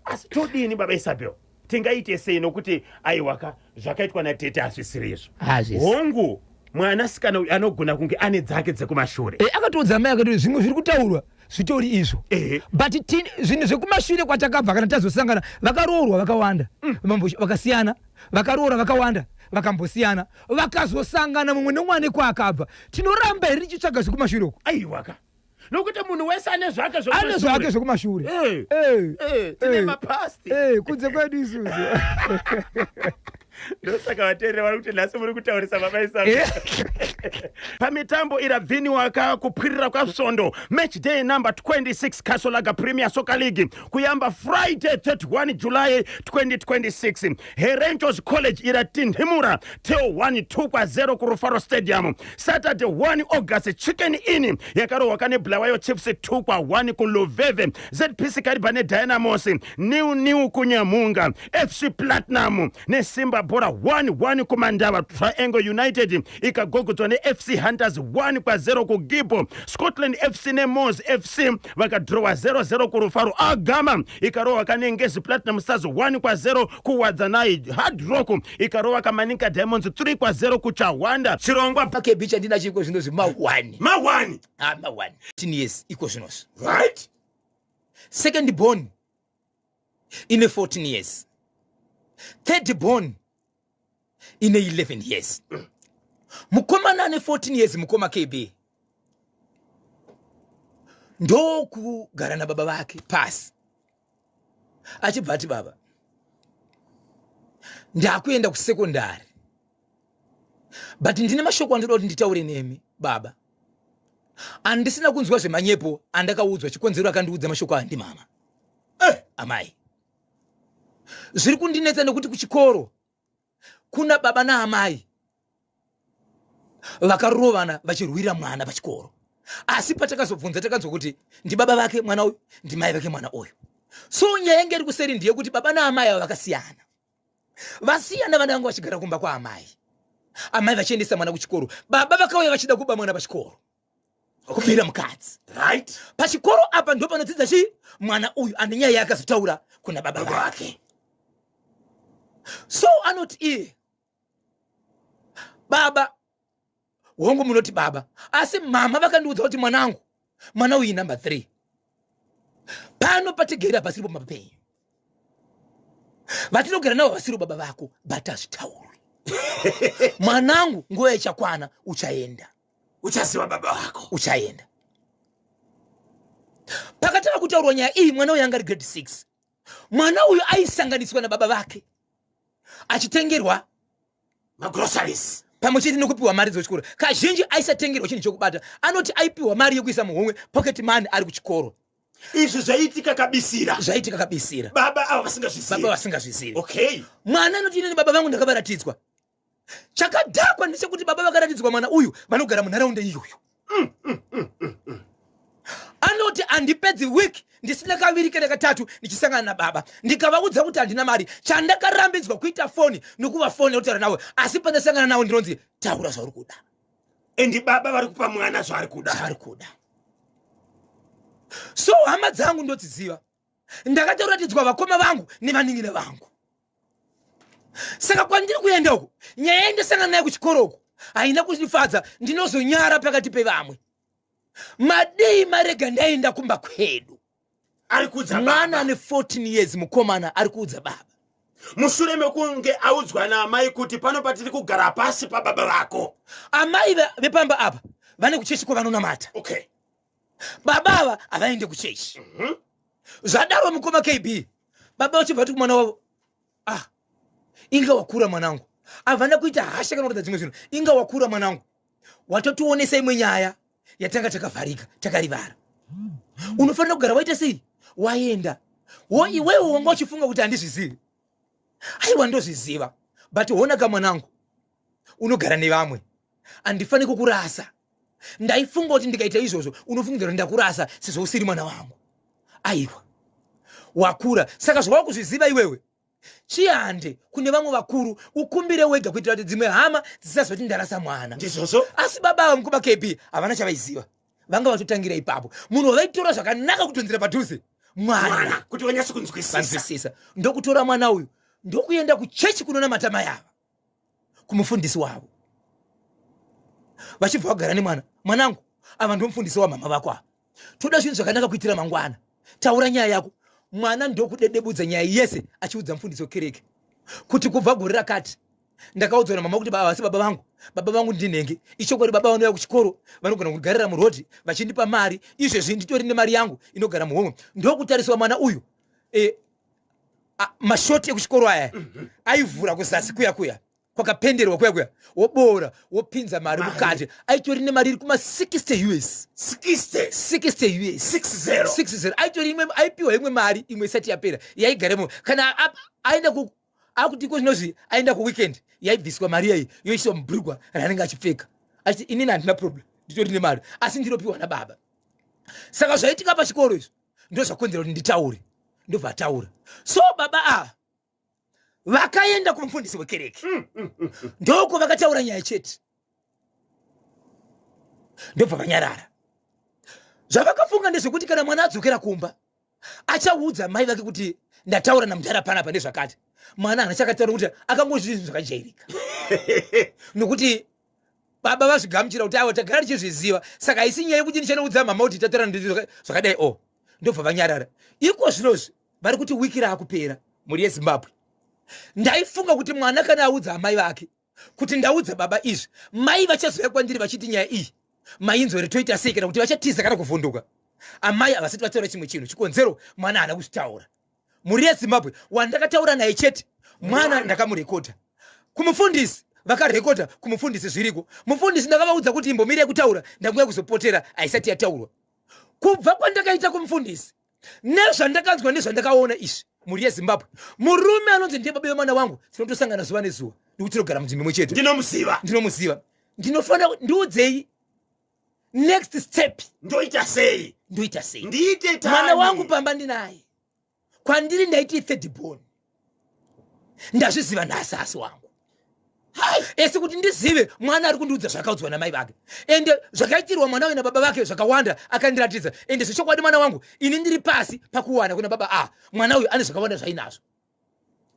asi todini baba Isabel tingaite sei nokuti aiwaka zvakaitwa natete hazvisirizvo hongu mwanasikana anogona kunge ane dzake dzekumashure akatoudza mai akati zvimwe zviri kutaurwa zvitori izvo but zvinhu zvekumashure kwatakabva kana tazosangana vakaroorwa vakawanda vakasiyana vakaroora vakawanda vakambosiyana vakazosangana mumwe nemwane kwaakabva tinoramba iri tichitsvaga zvekumashure uku aiwaka nokuti munhu wese ane zvake zvekumashure tine mapasti kunze kwedu isusu ndosaka vateereri vari kuti nhasi muri kutaurisa baba Isaka. Pamitambo iravhini waka kupwirira kwasvondo match day number 26 Kasolaga Premier Soccer League kuyamba Friday 31 July 2026. Herangers College iratindhimura Teo 1-2 kurufaro Stadium. Saturday 1 August Chicken Inn yakarohwa kane Bulawayo Chiefs 2-1 kuLoveve. ZPC Karibane Dynamos new kunyamunga. FC Platinum ne Simba Bora 1-1 kumandava. Triangle United ikagogodzwa ne FC Hunters 1-0 kuGibo. Scotland FC ne Moss FC vakadrowa 0-0 kurufaro. Agama ikarohwa kane Ngezi Platinum Stars 1-0 kuWadzanai. Hard Rock ikarohwa kaManika Diamonds 3-0 kuChawanda. Chirongwa package chandina chiko zvinozi ma1. Ma1. Ma1. 10 years iko zvinos. Right? Second born in 14 years. Third born in 11 years. Mukomana ane 14 years mukoma KB. Ndo kugara na baba vake pasi. Achibva ati baba, ndakuenda kusekondari. But ndine mashoko andinoda kuti nditaure nemi baba. Andisina kunzwa zvemanyepo andakaudzwa chikonzero akandiudza mashoko andi mama. Amai. Zviri kundinetsa nekuti kuchikoro kuna baba na amai vakarovana vachirwira mwana pachikoro. Asi patakazobvunza takanzwa kuti ndi baba vake mwana uyu ndi mai vake mwana uyu. So nyaya yangu iri kuseri ndiye kuti baba na amai ava vakasiyana. Vasiyana vana vangu vachigara kumba kwa amai. Amai vachiendesa mwana kuchikoro. Baba vakauya vachida kuba mwana pachikoro. Kubira mukadzi. Right? Pachikoro apa ndo panodzidza chi mwana uyu ane nyaya yakazotaura kuna baba vake. So anoti baba wangu munoti baba, asi mama vakandiudza kuti mwanangu mwana uyu number 3. Pano patigera pasiripo mapenyu. Vatinogera navo vasiri baba vako batazvitauri. Mwanangu nguva ichakwana uchaenda. Uchaziva baba wako. Uchaenda. Pakataka kutaurwa nyaya iyi mwana uyu anga ari grade 6. Mwana uyu aisanganiswa na baba vake. Achitengerwa magroceries. Pamwe chete nokupiwa mari dzochikoro. Kazhinji aisatengerwa chinhu chokubata. Anoti aipiwa mari yekuisa muhomwe pocket money ari kuchikoro. Izvi zvaitika kabisira. Zvaitika kabisira. Baba ava vasingazvizivi. Baba vasingazvizivi. Okay. Mwana anoti ine baba vangu ndakavaratidzwa. Chakadhakwa ndechekuti baba vakaratidzwa mwana uyu vanogara munharaunda iyoyo. Anoti andipedzi week ndisina kaviri kana katatu ndichisangana na baba. Ndikavaudza kuti handina mari. Chandakarambidzwa kuita foni nokuva foni yokutaura nawe. Asi pandasangana nawe ndinonzi taura zvauri kuda. Endi baba vari kupa mwana zvaari kuda. Zvaari kuda. So hama dzangu ndodziziva. Ndakatoratidzwa vakoma vangu nevaningire vangu. Saka kwandiri kuenda uko, nyaya ndasangana naye kuchikoro uko, haina kundifadza, ndinozonyara pakati pevamwe. Madei marega ndaenda kumba kwedu. Ari kuudza baba. Mwana ane 14 years mukomana ari kuudza baba. Mushure mekunge audzwa naamai kuti pano patiri kugara pasi pababa vako. Amai vepamba apa vane kuchechi kwavanonamata. Okay. Baba ava havaende kuchechi. Zvadaro mukoma KB. Baba vachibva kuti kumwana wavo, inga wakura mwanangu. Havana kuita hasha kana kuita dzimwe zvinhu. Inga wakura mwanangu. Watotionesa imwe nyaya yatanga takavharika, takarivara. Unofanira kugara waita sei? Waenda. Iwewe wanga uchifunga kuti handizvizivi. Aiwa ndozviziva. But honaka mwanangu. Unogara nevamwe. Handifani kukurasa. Ndaifunga kuti ndikaita izvozvo unofungira kuti ndakurasa sezvo usiri mwana wangu. Aiwa. Wakura. Saka zvawakuzviziva iwewe. Chiande kune vamwe vakuru ukumbire wega kuitira kuti dzimwe hama dzisazoti ndarasa mwana. Ndizvozvo. Asi baba ava mukoma KB havana chavaiziva. Vanga vatotangira ipapo. Munhu vaitora zvakanaka kutonzera padhuze. Mwana kuti wanyase kunzwisisa. Ndokutora mwana uyu ndokuenda kuchechi kunonamata mai ava. Kumufundisi wavo. Vachibva vagara nemwana. Mwanangu, ava ndomufundisi wamama vako ava. Toda zvinhu zvakanaka kuitira mangwana. Taura nyaya yako. Mwana ndokudedebudza nyaya yese achiudza mufundisi wekereke. Kuti kubva gore rakati ndakaudzwa namama kuti baba, asi baba vangu ndinenge. Ichokwadi baba vanouya kuchikoro vanogona kugarira murodhi vachindipa mari. Izvezvi nditori nemari yangu inogara muhomwe. Ndokutariswa mwana uyu mashoti ekuchikoro aya aivhura kuzasi kuya kwakapenderwa kuya woboora wopinza mari mukati aitori nemari iri kuma 60 US 60 US 60 aitori imwe aipiwa imwe mari imwe isati yapera yaigaremo kana aenda akuti kozvinozvi aenda kuweekend yaibviswa mari yayi yoiswa mubhurugwa ranenge achipfeka achiti inini handina problem nditori nemari asi ndinopiwa nababa. Saka zvaitika pachikoro izvo ndo zvakonzera kuti nditaure ndobva ataura. So baba vakaenda kumufundisi wekereke ndoko vakataura nyaya chete ndobva vanyarara. Zvavakafunga ndezvekuti kana mwana adzokera kumba achaudza mai vake kuti ndataura namudhara panapa ndezvakati. Mwana anachakataura kuti akangozvinhu zvakajairika nokuti baba vazvigamuchira kuti avo tagara tichizviziva, saka haisi nyaya yekuti ndichanoudza mama kuti tataura zvakadai. Ndobva vanyarara. Iko zvinozvi vari kuti wiki raakupera muri yeZimbabwe. Ndaifunga kuti mwana kana audza amai vake kuti ndaudza baba izvi, mai vachazouya kwandiri vachiti nyaya iyi mainzwere toita sei kana kuti vachatiza kana kuvhunduka. Amai havasati vataura chimwe chinhu, chikonzero mwana haana kuzvitaura. Muri yeZimbabwe wandakataura naye chete mwana ndakamurekodha kumufundisi, vakarekodha kumufundisi zviriko. Mufundisi ndakavaudza kuti imbomirei kutaura ndakuya kuzopotera haisati yataurwa. Kubva kwandakaita kumufundisi nezvandakanzwa nezvandakaona izvi muri yeZimbabwe, murume anonzi ndiye baba vemwana wangu tinotosangana zuva nezuva nekuti tinogara munzvimbo imwe chete. Ndinomuziva. Ndinofanira ndiudzei next step ndoita sei ndiite mwana wangu pamba ndinaye kwandiri ndaiti third born ndazviziva nasasi wangu. Esi kuti ndizive mwana ari kundiudza zvakaudzwa namai vake ende zvakaitirwa mwana wena baba vake zvakawanda akandiratidza ende zvechokwadi mwana wangu ini ndiri pasi pakuwana kuna baba mwana uyu ane zvakawanda zvainazvo.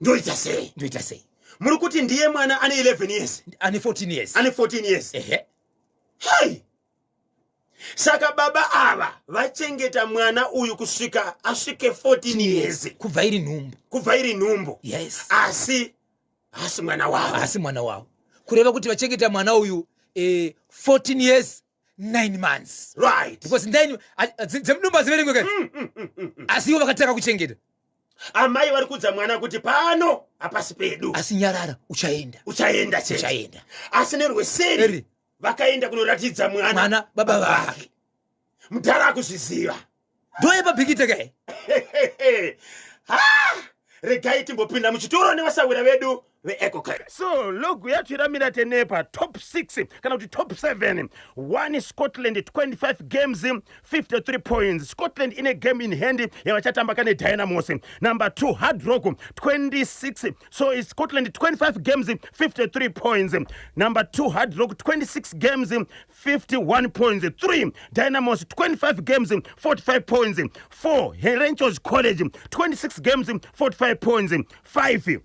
Ndoita sei muri kuti ndiye mwana ane 11 years ane 14 years ehe. Saka baba ava vachengeta mwana uyu kusvika asvike 14 years kubva iri nhumbu. Yes. Asi mwana wavo kureva kuti vachengeta mwana uyu 14 years 9 months, right? Because dzemudumba ziverengeka asi ivo vakataka kuchengeta. Amai vari kudza mwana kuti pano hapasi pedu, asi nyarara uchaenda asi nerweseri vakaenda kunoratidza mwana baba vake. Mudhara akuzviziva ndoye pabhikiteke. Regai timbopinda muchitoro nevasawira vedu veEcoCare. So logo yacho iramira tenepa top 6 kana kuti top 7. 1 Scotland 25 games 53 points. Scotland in a game in hand yavachatamba kane Dynamos. Number 2 Hard Rock 26. So is Scotland 25 games 53 points. Number 2 Hard Rock 26 games 51 points. 3 Dynamos 25 games 45 points. 4 Herenchos College 26 games 45 points. 5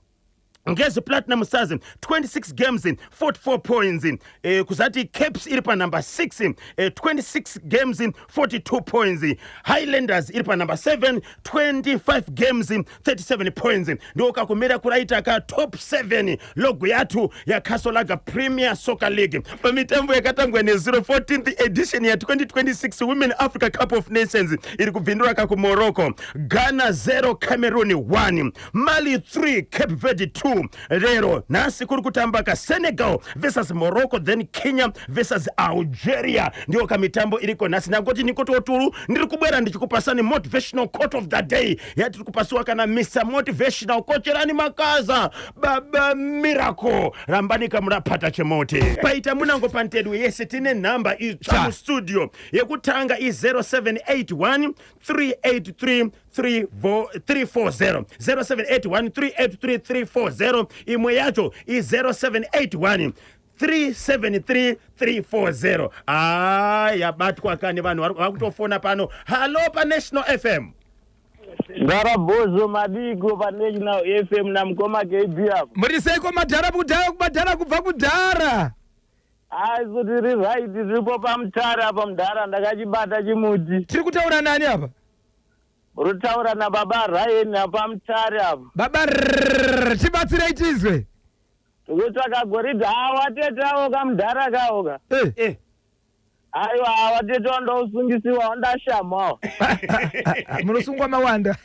Ngezi Platinum Stars 26 games 44 points. Kuzati Caps iri pa number 6 26 games 42 points. Highlanders iri pa number 7 25 games 37 points. Ndoka kumira kuraita ka top 7 logo yatu ya Kasolaga Premier Soccer League. Pamitambo yakatangwa ne 014th edition ya 2026 Women Africa Cup of Nations iri kubvindura ka ku Morocco. Ghana 0 Cameroon 1, Mali 3 Cape Verde 2. Rero nasi kuri kutambaka Senegal versus Morocco, then Kenya versus Algeria. Ndio kamitambo iriko nasi nangoti nikototuru ndiri kubwera ndichikupasani motivational quote of the day. Yati tukupasua kana Mr. Motivational coach rani makaza baba miracle rambani kamurapata chemote paita munango pantedu yese tine namba ichamu studio yekutanga i 0781 383 340 0781 383 340. Imwe yacho i 0781 373 340. Yabatwa kani vanhu vakutofona pano. Hello pa National FM. Garabozo Madigo pa National FM na mkoma KB hapo. Muriseko madhara kubva kudhara. Aizo tiri right tiripo pa mtara pa mdhara ndakachibata chimuti. Tiri kutaura nani hapa? Rutaura na baba Ryan apa mtare apa. Baba tibatsire itizwe. Tukutaka gorida awatetawo kamdhara kaoka. Aiwa awateta ndo usungisiwa ondashamawo. Munosungwa mawanda.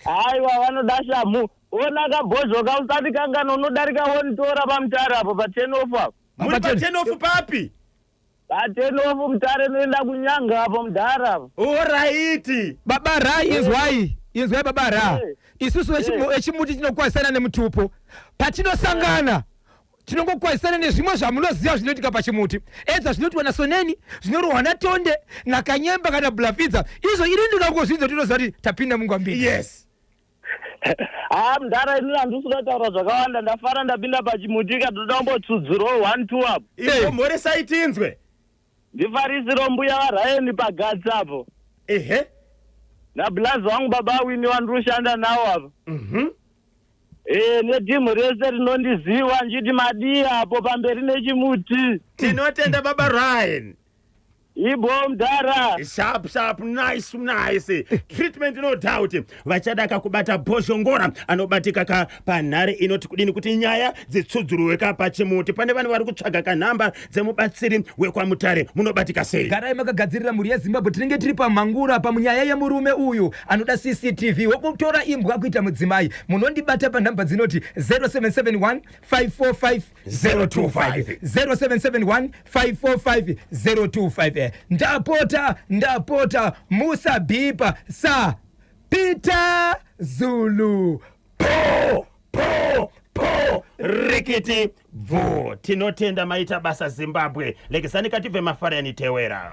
Aiwa vanoda shamu. Ona kabhozvoka usati kangana unodarika wonitora pamutare apo pa10 off apo. Muri pa 10 off papi? Pa10 off mutare noenda kunyanga apo mudhara apo. Alright. Baba Ra inzwai Baba Ra. Isusu echimuti chinokwaisana nemutupo. Patinosangana tinongokwaisana nezvimwe zvamunoziva zvinoitika pachimuti. Edza zvinoitwa naSoneni, zvinorohwa naTonde, naKanyemba kana Blavidza. Izvo iri ndikangozvinzwa tinoziva kuti tapinda mungwambiri. Yes. Mudhara ini handisi kutaura zvakawanda, ndafara ndapinda pachimuti katoda kumbotsudzurawo 1-2 apo. Ivo mhoresa itinzwe. Ndifarisiro mbuya vaRayeni pagatsi apo. Ehe. Nablazi wangu baba Wini wandirushanda nawo apo. Netimu rese rinondiziva nchiti madii apo pamberi nechimuti. Tinotenda baba Ryan. Ibo mudhara. Sharp, nice. Treatment no doubt. Vachada kakubata bhozhongora anobatika panhare inoti kudini kuti nyaya dzitsudzurwe pachimuti. Pane vanhu vari kutsvaga kanhamba dzemubatsiri wekwamutare munobatika sei. Garai makagadzirira mhuri yeZimbabwe, tinenge tiri pamhangura pamunyaya yemurume uyu anoda CCTV wekutora imbwa kuita mudzimai. Munondibata panhamba dzinoti 0771 545 025 0771 545 025. Ndapota musabhipa sa Peter Zulu po rikiti vo. Tinotenda maita basa Zimbabwe. Lekisani kative mafara yanitewera.